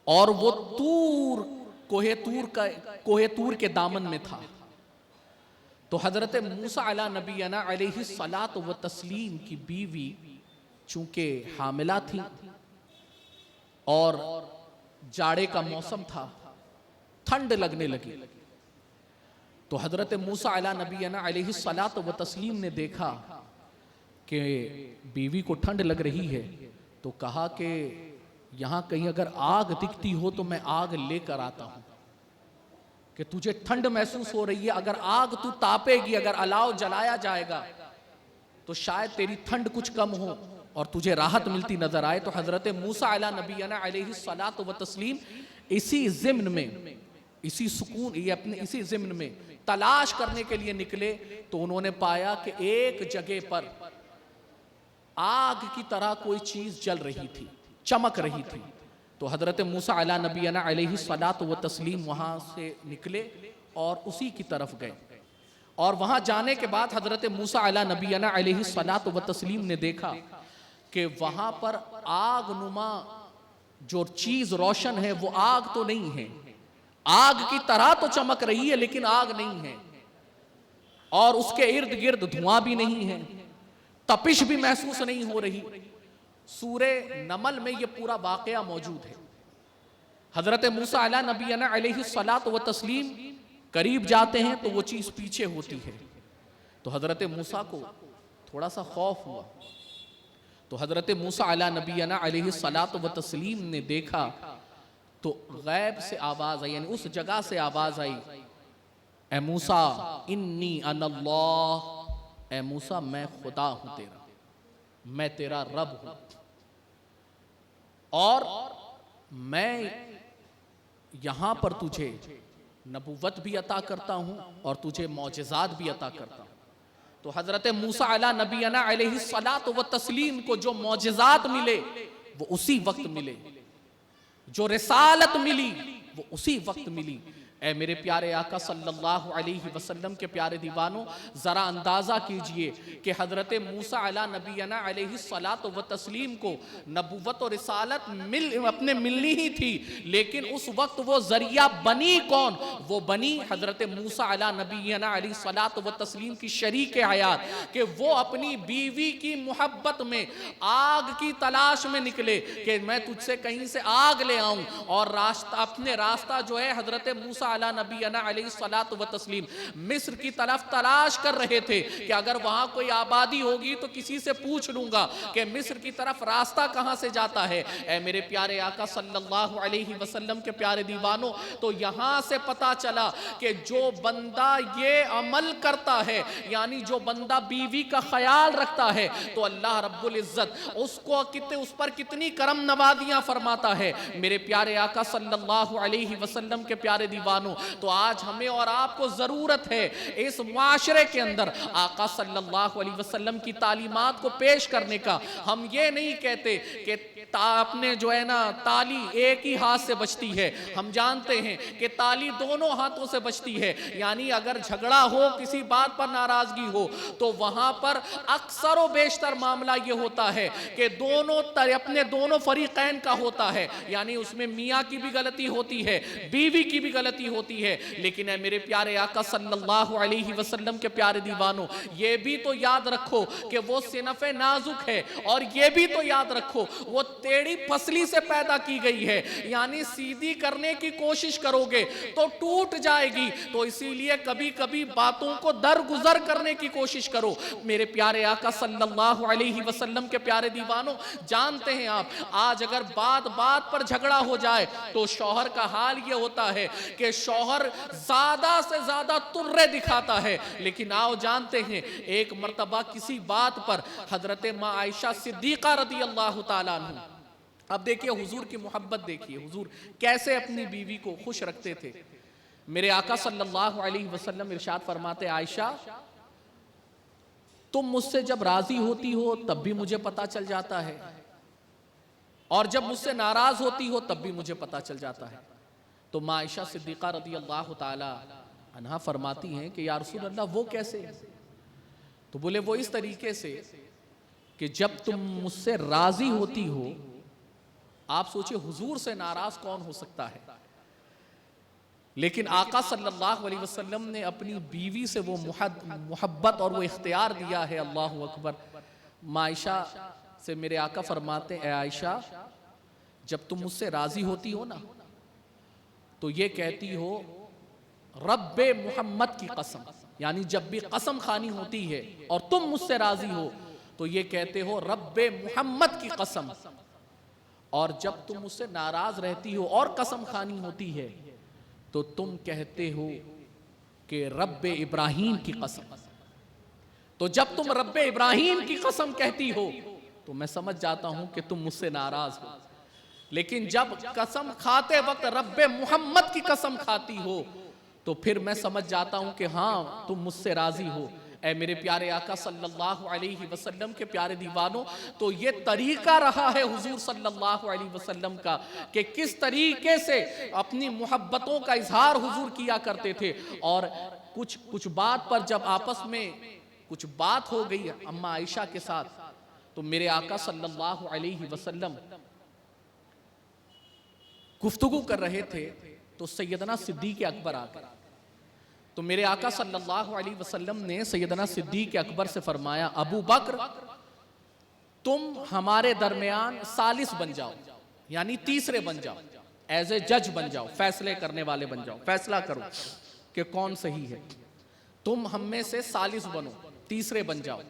اور وہ کوہ طور کے دامن میں تھا۔ تو حضرت موسیٰ علیہ نبینا علیہ الصلاۃ والتسلیم کی بیوی چونکہ حاملہ تھی اور جاڑے کا موسم تھا، ٹھنڈ لگنے لگی، تو حضرت موسیٰ علیہ نبینا علیہ الصلاۃ والتسلیم نے دیکھا کہ بیوی کو ٹھنڈ لگ رہی ہے، تو کہا کہ یہاں کہیں اگر آگ دکھتی ہو تو میں آگ لے کر آتا ہوں، کہ تجھے ٹھنڈ محسوس ہو رہی ہے، اگر آگ تو تاپے گی، اگر الاؤ جلایا جائے گا تو شاید تیری ٹھنڈ کچھ کم ہو اور تجھے راحت ملتی نظر آئے۔ تو حضرت موسیٰ علیہ نبینا علیہ الصلاۃ والتسلیم اسی ضمن میں، اسی ضمن میں تلاش کرنے کے لیے نکلے، تو انہوں نے پایا کہ ایک جگہ پر آگ کی طرح کوئی چیز جل رہی تھی، چمک رہی تھی۔ تو حضرت موسیٰ علیہ نبینا علیہ الصلاۃ والتسلیم وہاں سے نکلے اور اسی کی طرف گئے، اور وہاں جانے کے بعد حضرت موسیٰ علیہ نبینا علیہ الصلاۃ والتسلیم نے دیکھا کہ وہاں پر آگ نما جو چیز روشن ہے وہ آگ تو نہیں ہے، آگ کی طرح تو چمک رہی ہے لیکن آگ نہیں ہے، اور اس کے ارد گرد دھواں بھی نہیں ہے، تپش بھی محسوس نہیں ہو رہی۔ سورہ نمل میں یہ پورا واقعہ موجود ہے۔ حضرت موسیٰ علیہ نبینا علیہ الصلاۃ والتسلیم قریب جاتے ہیں تو وہ چیز پیچھے ہوتی ہے، تو حضرت موسیٰ کو تھوڑا سا خوف ہوا، تو حضرت موسیٰ علیہ نبینا علیہ الصلاۃ والتسلیم نے دیکھا تو غیب سے آواز آئی، یعنی اس جگہ سے آواز آئی، اے موسیٰ انی انا اللہ، اے موسیٰ میں خدا ہوں تیرا، میں تیرا رب ہوں، اور میں یہاں پر تجھے نبوت بھی عطا کرتا ہوں اور تجھے معجزات بھی عطا کرتا ہوں۔ تو حضرت موسیٰ علیہ نبینا علیہ الصلاۃ والتسلیم کو جو معجزات ملے وہ اسی وقت ملے، جو رسالت ملی وہ اسی وقت ملی۔ اے میرے پیارے آقا صلی اللہ علیہ وسلم کے پیارے دیوانوں، ذرا اندازہ کیجئے کہ حضرت موسیٰ علیہ نبینا علیہ الصلاۃ والتسلیم کو نبوت و رسالت اپنے ملنی ہی تھی، لیکن اس وقت وہ ذریعہ بنی کون؟ وہ بنی حضرت موسیٰ علیہ نبینا علیہ الصلاۃ والتسلیم کی شریک حیات، کہ وہ اپنی بیوی کی محبت میں آگ کی تلاش میں نکلے کہ میں تجھ سے کہیں سے آگ لے آؤں، اور اپنے راستہ جو ہے حضرت موسیٰ علیہ نبینا علیہ الصلاۃ والتسلیم مصر کی طرف تلاش کر رہے تھے کہ اگر وہاں کوئی آبادی ہوگی تو کسی سے پوچھ لوں گا کہ مصر کی طرف راستہ کہاں سے جاتا ہے۔ اے میرے پیارے آقا صلی اللہ علیہ وسلم کے پیارے دیوانوں، تو یہاں سے پتا چلا کہ جو بندہ یہ عمل کرتا ہے، یعنی جو بندہ بیوی کا خیال رکھتا ہے، تو اللہ رب العزت اس پر کتنی کرم نوازیاں فرماتا ہے۔ میرے پیارے آقا صلی اللہ علیہ وسلم کے پیارے دیوانوں، تو آج ہمیں اور آپ کو ضرورت ہے اس معاشرے کے اندر آقا صلی اللہ علیہ وسلم کی تعلیمات کو پیش کرنے کا۔ ہم یہ نہیں کہتے کہ اپنے جو ہے نا تالی ایک ہی ہاتھ سے بجتی ہے، ہم جانتے ہیں کہ تالی دونوں ہاتھوں سے بجتی ہے، یعنی اگر جھگڑا ہو، کسی بات پر ناراضگی ہو، تو وہاں پر اکثر و بیشتر معاملہ یہ ہوتا ہے کہ اپنے دونوں فریقین کا ہوتا ہے، یعنی اس میں میاں کی بھی غلطی ہوتی ہے، بیوی کی بھی غلطی ہوتی ہے، لیکن اے میرے پیارے آقا صلی اللہ علیہ وسلم کے پیارے دیوانوں، یہ بھی تو یاد رکھو کہ وہ صنف نازک ہے، اور یہ بھی تو یاد رکھو وہ ٹیڑھی پسلی سے پیدا کی گئی ہے، یعنی سیدھی کرنے کی کوشش کرو گے تو ٹوٹ جائے گی، تو اسی لیے کبھی کبھی باتوں کو درگزر کرنے کی کوشش کرو۔ میرے پیارے آقا صلی اللہ علیہ وسلم کے پیارے دیوانوں، جانتے ہیں آپ آج اگر بات پر جھگڑا ہو جائے تو شوہر کا حال یہ ہوتا ہے کہ شوہر زیادہ سے زیادہ ترے دکھاتا ہے، لیکن آؤ جانتے ہیں ایک مرتبہ کسی بات پر حضرت ماں عائشہ صدیقہ رضی اللہ تعالیٰ عنہ، اب دیکھیے حضور کی محبت، دیکھیے حضور کیسے اپنی بیوی کو خوش رکھتے تھے۔ میرے آقا صلی اللہ علیہ وسلم ارشاد فرماتے، عائشہ تم مجھ سے جب راضی ہوتی ہو تب بھی مجھے پتا چل جاتا ہے، اور جب مجھ سے ناراض ہوتی ہو تب بھی مجھے پتا چل جاتا ہے۔ تو ماں عائشہ صدیقہ رضی اللہ تعالی عنہا فرماتی ہیں کہ یا رسول اللہ وہ کیسے؟ تو بولے وہ اس طریقے سے کہ جب تم مجھ سے راضی ہوتی ہو، آپ سوچے حضور سے ناراض کون ہو سکتا ہے، لیکن آقا صلی اللہ علیہ وسلم نے اپنی بیوی سے وہ محبت اور وہ اختیار دیا ہے، اللہ اکبر۔ ماں عائشہ سے میرے آقا فرماتے ہیں، اے عائشہ جب تم مجھ سے راضی ہوتی ہو نا تو یہ کہتی ہو رب محمد کی قسم، یعنی جب بھی قسم خوانی ہوتی ہے اور تم مجھ سے راضی ہو تو یہ کہتے ہو رب محمد کی قسم، اور جب تم مجھ سے ناراض رہتی ہو اور قسم خوانی ہوتی ہے تو تم کہتے ہو کہ رب ابراہیم کی قسم۔ تو جب تم رب ابراہیم کی قسم کہتی ہو تو میں سمجھ جاتا ہوں کہ تم مجھ سے ناراض ہو، لیکن جب قسم کھاتے وقت رب محمد کی قسم کھاتی ہو تو پھر میں سمجھ جاتا ہوں کہ ہاں تم مجھ سے راضی ہو۔ اے میرے پیارے آقا صلی اللہ علیہ وسلم کے پیارے دیوانوں، تو یہ طریقہ رہا ہے حضور صلی اللہ علیہ وسلم کا کہ کس طریقے سے اپنی محبتوں کا اظہار حضور کیا کرتے تھے، اور کچھ بات پر جب آپس میں کچھ بات ہو گئی اماں عائشہ کے ساتھ تو میرے آقا صلی اللہ علیہ وسلم گفتگو کر رہے تھے تو سیدنا صدیق اکبر آ گئے۔ تو میرے آقا صلی اللہ علیہ وسلم نے سیدنا صدیق اکبر سے فرمایا، ابو بکر تم ہمارے درمیان ثالث بن جاؤ، یعنی تیسرے بن جاؤ۔ ایز اے جج بن جاؤ، فیصلے کرنے والے بن جاؤ، فیصلہ کرو کہ کون صحیح ہے، تم ہم میں سے ثالث بنو، تیسرے بن جاؤ۔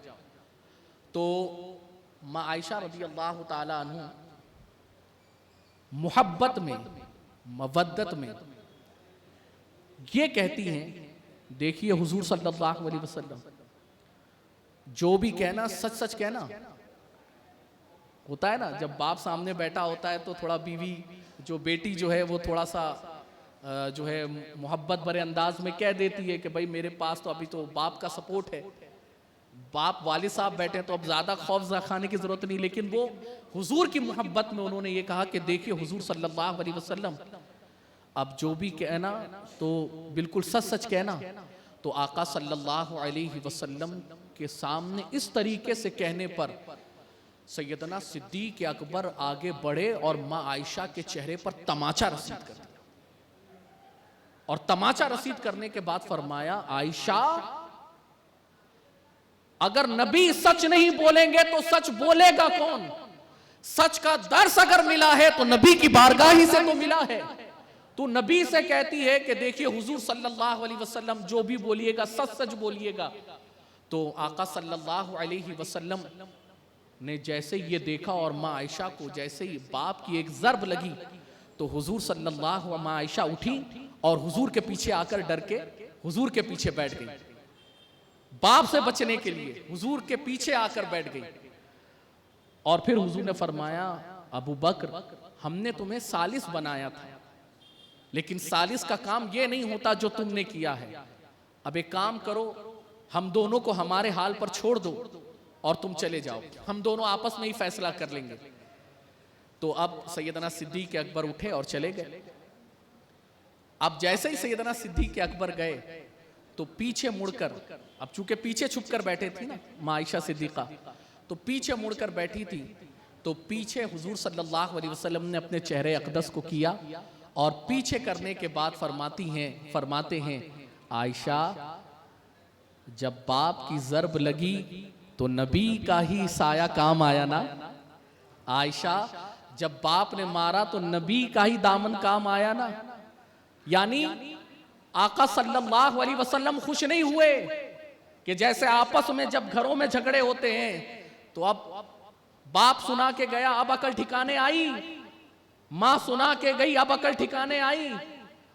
تو ماں عائشہ رضی اللہ تعالی عنہ محبت میں، مودت میں یہ کہتی ہیں، دیکھیے حضور صلی اللہ علیہ وسلم جو بھی کہنا سچ سچ کہنا ہوتا ہے نا، جب باپ سامنے بیٹھا ہوتا ہے تو تھوڑا بیوی جو بیٹی جو ہے وہ تھوڑا سا جو ہے محبت بھرے انداز میں کہہ دیتی ہے کہ بھائی میرے پاس تو ابھی تو باپ کا سپورٹ ہے، باپ والد صاحب بیٹھے ہیں تو اب زیادہ خوف زدہ کھانے کی ضرورت نہیں، لیکن وہ حضور کی محبت میں انہوں نے یہ کہا کہ دیکھیے حضور صلی اللہ علیہ وسلم اب جو بھی کہنا تو بالکل سچ سچ کہنا۔ تو آقا صلی اللہ علیہ وسلم کے سامنے اس طریقے سے کہنے پر سیدنا صدیق اکبر آگے بڑھے اور ماں عائشہ کے چہرے پر تماچا رسید کر دیا، اور تماچا رسید کرنے کے بعد فرمایا عائشہ اگر نبی سچ نہیں بولیں گے تو سچ بولے گا کون؟ سچ کا درس اگر ملا ہے تو نبی کی بارگاہ ہی سے تو ملا ہے۔ تو نبی سے کہتی ہے کہ دیکھیے حضور صلی اللہ علیہ وسلم جو بھی بولیے گا سچ سچ بولیے گا۔ تو آقا صلی اللہ علیہ وسلم نے جیسے یہ دیکھا اور ماں عائشہ کو جیسے ہی باپ کی ایک ضرب لگی تو حضور صلی اللہ علیہ ماں عائشہ اٹھی اور حضور کے پیچھے آ کر ڈر کے حضور کے پیچھے بیٹھ گئی، باپ سے بچنے کے لیے حضور کے پیچھے آ کر بیٹھ گئی۔ اور پھر حضور نے فرمایا ابو بکر ہم نے تمہیں ثالث بنایا تھا، لیکن ثالث کا کام یہ نہیں ہوتا جو تم نے کیا ہے، اب ایک کام کرو ہم دونوں کو ہمارے حال پر چھوڑ دو اور تم چلے جاؤ، ہم دونوں آپس میں ہی فیصلہ کر لیں گے۔ تو اب سیدنا صدیق اکبر اٹھے اور چلے گئے۔ اب جیسے ہی سیدنا صدیق اکبر گئے تو پیچھے مڑ کر، اب چونکہ پیچھے چھپ کر بیٹھے تھی نا ماں عائشہ صدیقہ، تو پیچھے مڑ کر بیٹھی تھی، تو پیچھے حضور صلی اللہ علیہ وسلم نے اپنے چہرے اقدس کو کیا اور پیچھے کرنے کے بعد فرماتے ہیں عائشہ جب باپ کی ضرب لگی تو نبی کا ہی سایہ کام آیا نا، عائشہ جب باپ نے مارا تو نبی کا ہی دامن کام آیا نا۔ یعنی آقا صلی اللہ علیہ وسلم خوش نہیں ہوئے کہ جیسے آپس میں جب گھروں میں جھگڑے ہوتے ہیں تو اب باپ سنا کے گیا اب عقل ٹھکانے آئی، ماں سنا کے گئی اب عقل ٹھکانے آئی،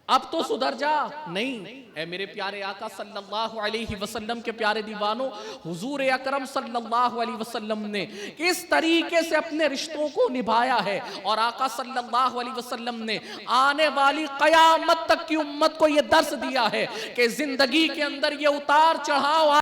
اب تو سدھر جا، نہیں۔ اے میرے پیارے آقا صلی اللہ علیہ وسلم کے پیارے دیوانوں، حضور اکرم صلی اللہ علیہ وسلم نے اس طریقے سے اپنے رشتوں کو نبھایا ہے، اور آقا صلی اللہ علیہ وسلم نے آنے والی قیامت تک کی امت کو یہ درس دیا ہے کہ زندگی کے اندر یہ اتار چڑھاؤ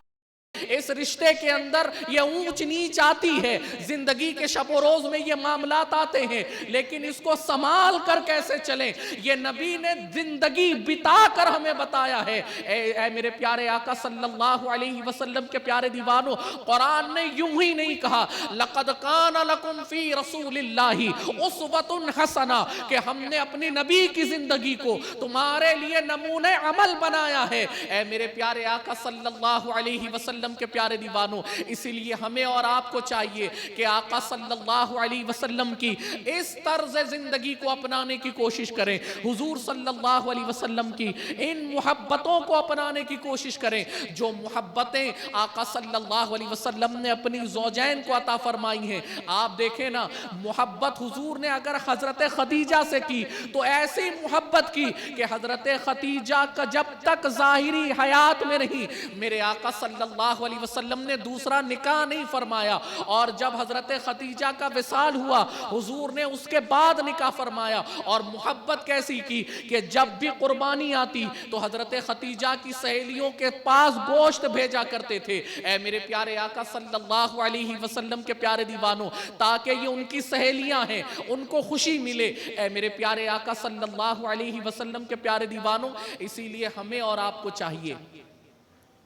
اس رشتے کے اندر یہ اونچ نیچ آتی ہے، زندگی کے شب و روز میں یہ معاملات آتے ہیں، لیکن اس کو سنبھال کر کیسے چلیں یہ نبی نے زندگی بتا کر ہمیں بتایا ہے۔ اے میرے پیارے آقا صلی اللہ علیہ وسلم کے پیارے دیوانوں، قرآن نے یوں ہی نہیں کہا لَقَدْ كَانَ لَكُمْ فِي رَسُولِ اللَّهِ أُسْوَةٌ حَسَنَةٌ کہ ہم نے اپنی نبی کی زندگی کو تمہارے لیے نمونہ عمل بنایا ہے۔ اے میرے پیارے آقا صلی اللہ علیہ وسلم کے پیارے دیوانوں، اسی لیے ہمیں اور آپ کو چاہیے کہ آقا صلی اللہ علیہ وسلم کی اس طرز زندگی کو اپنانے کی کوشش کریں، حضور صلی اللہ علیہ وسلم کی ان محبتوں کو اپنانے کی کوشش کریں جو محبتیں آقا صلی اللہ علیہ وسلم نے اپنی زوجین کو عطا فرمائی ہیں۔ آپ دیکھیں نا، محبت حضور نے اگر حضرت خدیجہ سے کی تو ایسی محبت کی کہ حضرت خدیجہ کا جب تک ظاہری حیات میں رہی میرے آقا صلی اللہ علیہ وسلم نے دوسرا نکاح نہیں فرمایا، اور جب حضرت خدیجہ کا وصال ہوا حضور نے اس کے بعد نکاح فرمایا۔ اور محبت کیسی کی کہ جب بھی قربانی آتی تو حضرت خدیجہ کی سہیلیوں کے پاس گوشت بھیجا کرتے تھے، اے میرے پیارے آقا صلی اللہ علیہ وسلم کے پیارے دیوانوں، تاکہ یہ ان کی سہیلیاں ہیں ان کو خوشی ملے۔ اے میرے پیارے آقا صلی اللہ علیہ وسلم کے پیارے دیوانوں، اسی لیے ہمیں اور آپ کو چاہیے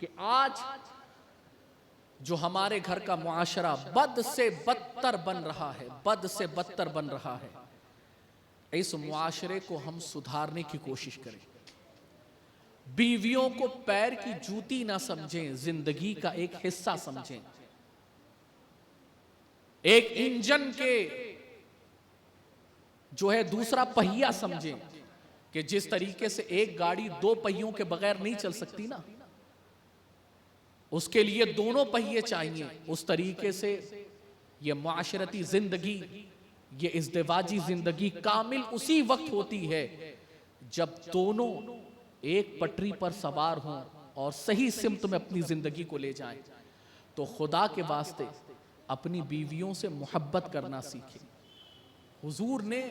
کہ آج جو ہمارے گھر کا معاشرہ بد سے بدتر بن رہا ہے، بد سے بدتر بن رہا ہے، اس معاشرے کو ہم سدھارنے کی کوشش کریں، بیویوں کو پیر کی جوتی نہ سمجھیں، زندگی کا ایک حصہ سمجھیں، ایک انجن کے جو ہے دوسرا پہیا سمجھیں کہ جس طریقے سے ایک گاڑی دو پہیوں کے بغیر نہیں چل سکتی نا، اس کے لیے دونوں پہیے چاہیے، اس طریقے سے یہ معاشرتی زندگی، یہ ازدواجی زندگی کامل اسی وقت ہوتی ہے جب دونوں ایک پٹری پر سوار ہوں اور صحیح سمت میں اپنی زندگی کو لے جائیں۔ تو خدا کے واسطے اپنی بیویوں سے محبت کرنا سیکھیں۔ حضور نے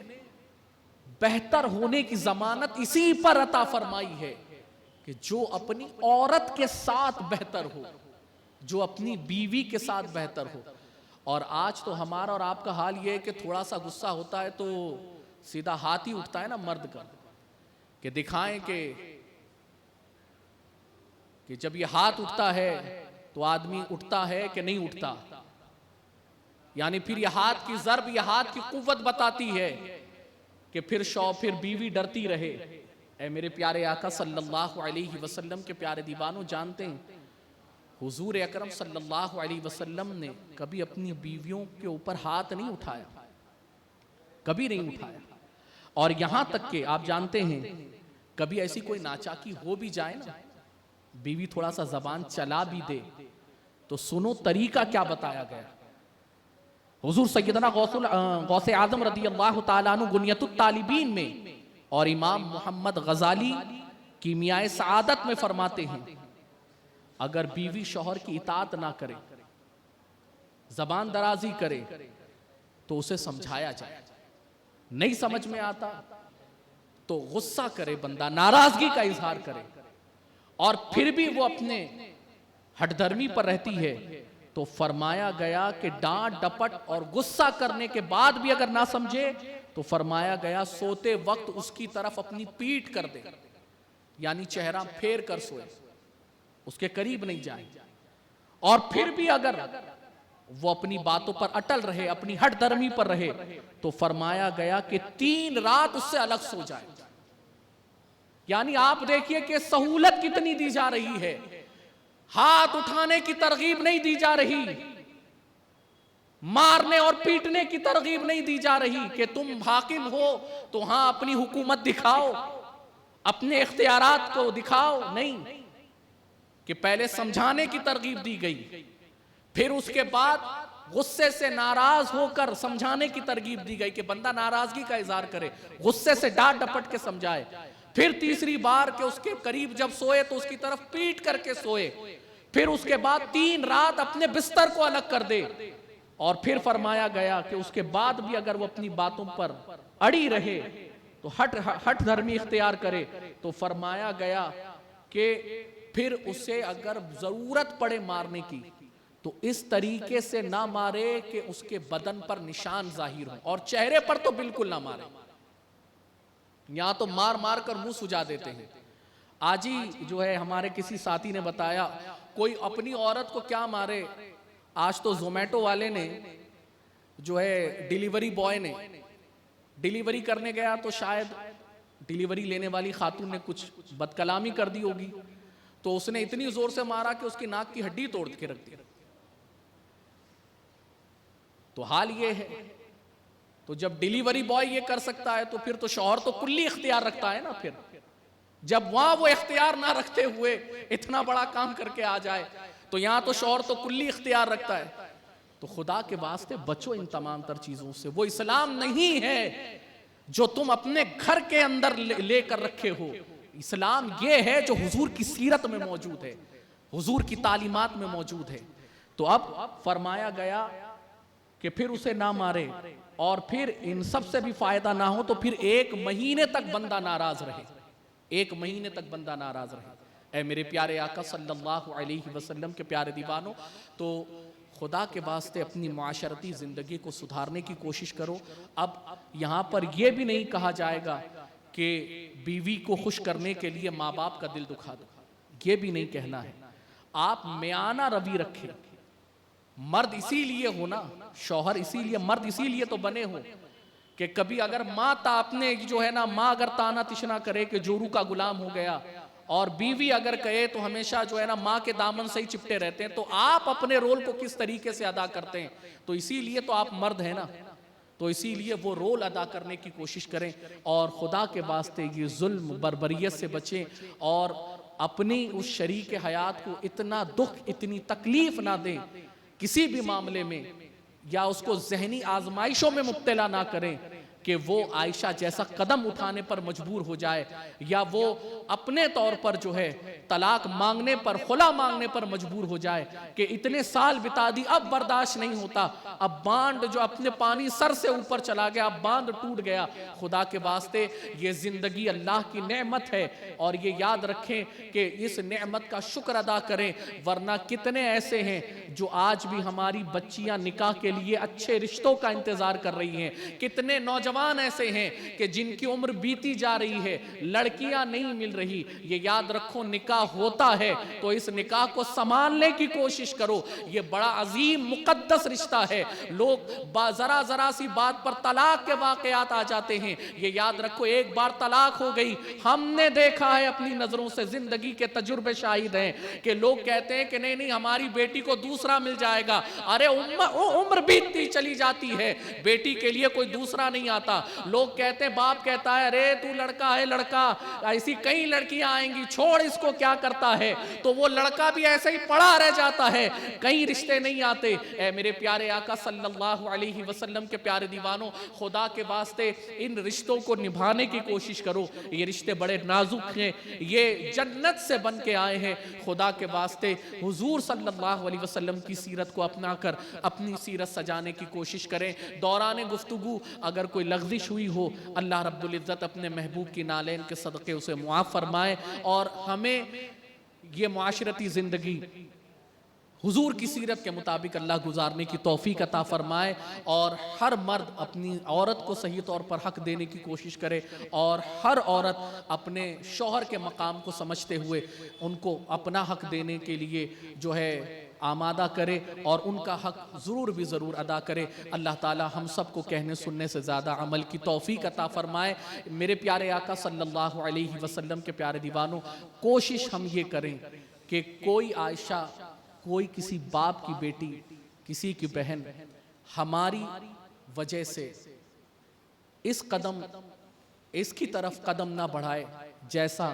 بہتر ہونے کی ضمانت اسی پر عطا فرمائی ہے کہ جو اپنی عورت کے ساتھ بہتر ہو، جو اپنی بیوی کے ساتھ بہتر ہو۔ اور آج تو ہمارا اور آپ کا حال یہ ہے کہ تھوڑا سا غصہ ہوتا ہے تو سیدھا ہاتھ ہی اٹھتا ہے نا مرد کا، کہ دکھائیں کہ جب یہ ہاتھ اٹھتا ہے تو آدمی اٹھتا ہے کہ نہیں اٹھتا، یعنی پھر یہ ہاتھ کی ضرب، یہ ہاتھ کی قوت بتاتی ہے کہ پھر بیوی ڈرتی رہے۔ اے میرے پیارے آقا صلی اللہ علیہ وسلم کے پیارے دیوانوں، جانتے ہیں حضور اکرم صلی اللہ علیہ وسلم نے کبھی اپنی بیویوں کے اوپر ہاتھ نہیں اٹھایا، کبھی نہیں اٹھایا۔ اور یہاں تک کہ آپ جانتے ہیں کبھی ایسی کوئی ناچاکی ہو بھی جائے نا، بیوی تھوڑا سا زبان چلا بھی دے تو سنو طریقہ کیا بتایا گیا۔ حضور سیدنا غوث اعظم رضی اللہ تعالیٰ عنہ غنیت الطالبین میں اور امام محمد غزالی کیمیائے سعادت میں فرماتے ہیں، اگر بیوی شوہر کی اطاعت نہ کرے، زبان درازی کرے، تو اسے سمجھایا جائے۔ نہیں سمجھ میں آتا تو غصہ کرے، بندہ ناراضگی کا اظہار کرے، اور پھر بھی وہ اپنے ہٹ دھرمی پر رہتی ہے تو فرمایا گیا کہ ڈانٹ ڈپٹ اور غصہ کرنے کے بعد بھی اگر نہ سمجھے تو فرمایا گیا سوتے وقت اس کی طرف اپنی پیٹھ کر دے، یعنی چہرہ پھیر کر سوئے، اس کے قریب نہیں جائے۔ اور پھر بھی اگر وہ اپنی باتوں پر اٹل رہے، اپنی ہٹ دھرمی پر رہے، تو فرمایا گیا کہ 3 رات اس سے الگ سو جائے۔ یعنی آپ دیکھیے کہ سہولت کتنی دی جا رہی ہے، ہاتھ اٹھانے کی ترغیب نہیں دی جا رہی، مارنے اور پیٹنے کی ترغیب نہیں دی جا رہی کہ تم حاکم ہو تو ہاں اپنی حکومت دکھاؤ، اپنے اختیارات کو دکھاؤ، نہیں، کہ پہلے سمجھانے کی ترغیب دی گئی، پھر اس کے بعد غصے سے ناراض ہو کر سمجھانے کی ترغیب دی گئی کہ بندہ ناراضگی کا اظہار کرے، غصے سے ڈانٹ ڈپٹ کے سمجھائے، پھر تیسری بار کہ اس کے قریب جب سوئے تو اس کی طرف پیٹ کر کے سوئے، پھر اس کے بعد 3 رات اپنے بستر کو الگ کر دے، اور پھر فرمایا گیا کہ اس کے بعد بھی اگر وہ اپنی باتوں پر اڑی رہے تو ہٹ دھرمی اختیار کرے، تو فرمایا گیا کہ پھر اسے اگر ضرورت پڑے مارنے کی تو اس طریقے سے نہ مارے کہ اس کے بدن پر نشان ظاہر ہو، اور چہرے پر تو بالکل نہ مارے، یہاں تو مار مار کر منہ سجا دیتے ہیں۔ آج ہی جو ہے ہمارے کسی ساتھی نے بتایا کوئی اپنی عورت کو کیا مارے، آج تو زومیٹو والے نے جو ہے ڈیلیوری بوائے نے ڈیلیوری کرنے گیا تو شاید ڈیلیوری لینے والی خاتون نے کچھ بد کلامی کر دی ہوگی، تو اس نے اتنی زور سے مارا کہ اس کی ناک کی ہڈی توڑ کے رکھ دی۔ تو حال یہ ہے، تو جب ڈیلیوری بوائے یہ کر سکتا ہے تو پھر تو شوہر تو کلی اختیار رکھتا ہے نا۔ پھر جب وہاں وہ اختیار نہ رکھتے ہوئے اتنا بڑا کام کر کے آ جائے تو یہاں تو شوہر تو کلی اختیار رکھتا ہے۔ تو خدا کے واسطے بچو ان تمام تر چیزوں سے، وہ اسلام نہیں ہے جو تم اپنے گھر کے اندر لے کر رکھے ہو، اسلام یہ ہے جو حضور کی سیرت میں موجود ہے، حضور کی تعلیمات میں موجود ہے۔ تو اب فرمایا گیا کہ پھر اسے نہ مارے، اور پھر ان سب سے بھی فائدہ نہ ہو تو پھر 1 مہینے تک بندہ ناراض رہے، 1 مہینے تک بندہ ناراض رہے۔ اے میرے پیارے آقا صلی اللہ علیہ وسلم کے پیارے دیوانوں، تو خدا کے واسطے اپنی معاشرتی زندگی کو سدھارنے کی کوشش کرو۔ اب یہاں پر یہ بھی نہیں کہا جائے گا کہ بیوی کو خوش کرنے کے لیے ماں باپ کا دل دکھا دو، یہ بھی نہیں کہنا ہے۔ آپ میانہ روی رکھیں، مرد اسی لیے ہونا، شوہر اسی لیے، مرد اسی لیے تو بنے ہو کہ کبھی اگر ماں اپنے جو ہے نا، ماں اگر تانا تشنا کرے کہ جورو کا غلام ہو گیا، اور بیوی اگر کہے تو ہمیشہ جو ہے نا ماں کے دامن سے ہی چپٹے رہتے ہیں، تو آپ اپنے رول کو کس طریقے سے ادا کرتے ہیں؟ تو اسی لیے تو آپ مرد ہیں نا، تو اسی لیے وہ رول ادا کرنے کی کوشش کریں، اور خدا کے واسطے یہ ظلم بربریت سے بچیں، اور اپنی اس شریک حیات کو اتنا دکھ اتنی تکلیف نہ دیں کسی بھی معاملے میں، یا اس کو ذہنی آزمائشوں میں مبتلا نہ کریں کہ وہ عائشہ جیسا قدم اٹھانے پر مجبور ہو جائے، یا وہ اپنے طور پر جو ہے طلاق مانگنے پر، خلا مانگنے پر مجبور ہو جائے کہ اتنے سال بتا دی اب برداشت نہیں ہوتا، اب باندھ جو اپنے پانی سر سے اوپر چلا گیا، اب باندھ ٹوٹ گیا۔ خدا کے واسطے یہ زندگی اللہ کی نعمت ہے، اور یہ یاد رکھیں کہ اس نعمت کا شکر ادا کریں، ورنہ کتنے ایسے ہیں جو آج بھی ہماری بچیاں نکاح کے لیے اچھے رشتوں کا انتظار کر رہی ہیں، کتنے نوجوان ایسے ہیں کہ جن کی عمر بیتی جا رہی ہے، لڑکیاں نہیں مل رہی۔ یہ یاد رکھو نکاح ہوتا ہے تو اس نکاح کو سنبھالنے کی کوشش کرو، یہ بڑا عظیم مقدس رشتہ ہے۔ لوگ ذرا ذرا سی بات پر طلاق کے واقعات آ جاتے ہیں، یہ یاد رکھو ایک بار طلاق ہو گئی، ہم نے دیکھا ہے اپنی نظروں سے، زندگی کے تجربے شاہد ہیں کہ لوگ کہتے ہیں کہ نہیں نہیں ہماری بیٹی کو دوسرا مل جائے گا، ارے عمر بیتتی چلی جاتی ہے، بیٹی کے لیے کوئی دوسرا نہیں آتا۔ لوگ کہتے ہیں، باپ کہتا ہے ارے تو لڑکا ہے لڑکا، ایسی کئی لڑکیاں آئیں گی، چھوڑ اس کو کیا کرتا ہے، تو وہ لڑکا بھی ایسے ہی پڑا رہ جاتا ہے، کئی رشتے نہیں آتے۔ اے میرے پیارے آقا صلی اللہ علیہ وسلم کے پیارے دیوانوں، خدا کے واسطے ان رشتوں کو نبھانے کی کوشش کرو، یہ رشتے بڑے نازک ہیں، یہ جنت سے بن کے آئے ہیں۔ خدا کے واسطے حضور صلی اللہ علیہ وسلم کی سیرت کو اپنا کر اپنی سیرت سجانے کی کوشش کریں۔ دوران گفتگو اگر کوئی لغزش ہوئی ہو، اللہ رب العزت اپنے محبوب کی نالین کے صدقے اسے معاف فرمائے، اور ہمیں یہ معاشرتی زندگی حضور کی سیرت کے مطابق اللہ گزارنے کی توفیق عطا فرمائے، اور ہر مرد اپنی عورت کو صحیح طور پر حق دینے کی کوشش کرے، اور ہر عورت اپنے شوہر کے مقام کو سمجھتے ہوئے ان کو اپنا حق دینے کے لیے جو ہے آمادہ کرے، اور ان کا حق ضرور بھی ضرور ادا کرے۔ اللہ تعالی ہم سب کو کہنے سننے سے زیادہ عمل کی توفیق عطا فرمائے۔ میرے پیارے آقا صلی اللہ علیہ وسلم کے پیارے دیوانوں، کوشش ہم یہ کریں کہ کوئی عائشہ، کوئی کسی باپ کی بیٹی، کسی کی بہن ہماری وجہ سے اس کی طرف قدم نہ بڑھائے جیسا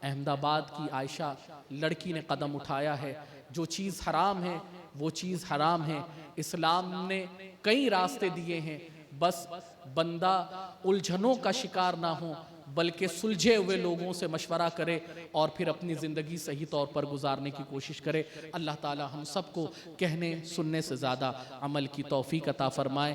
احمد آباد کی عائشہ لڑکی نے قدم اٹھایا ہے۔ جو چیز حرام ہے وہ چیز حرام ہے، اسلام نے کئی راستے دیے ہیں، بس بندہ الجھنوں کا شکار نہ ہو، بلکہ سلجھے ہوئے لوگوں سے مشورہ کرے اور پھر اپنی زندگی صحیح طور پر گزارنے کی کوشش کرے۔ اللہ تعالی ہم سب کو کہنے سننے سے زیادہ عمل کی توفیق عطا فرمائے۔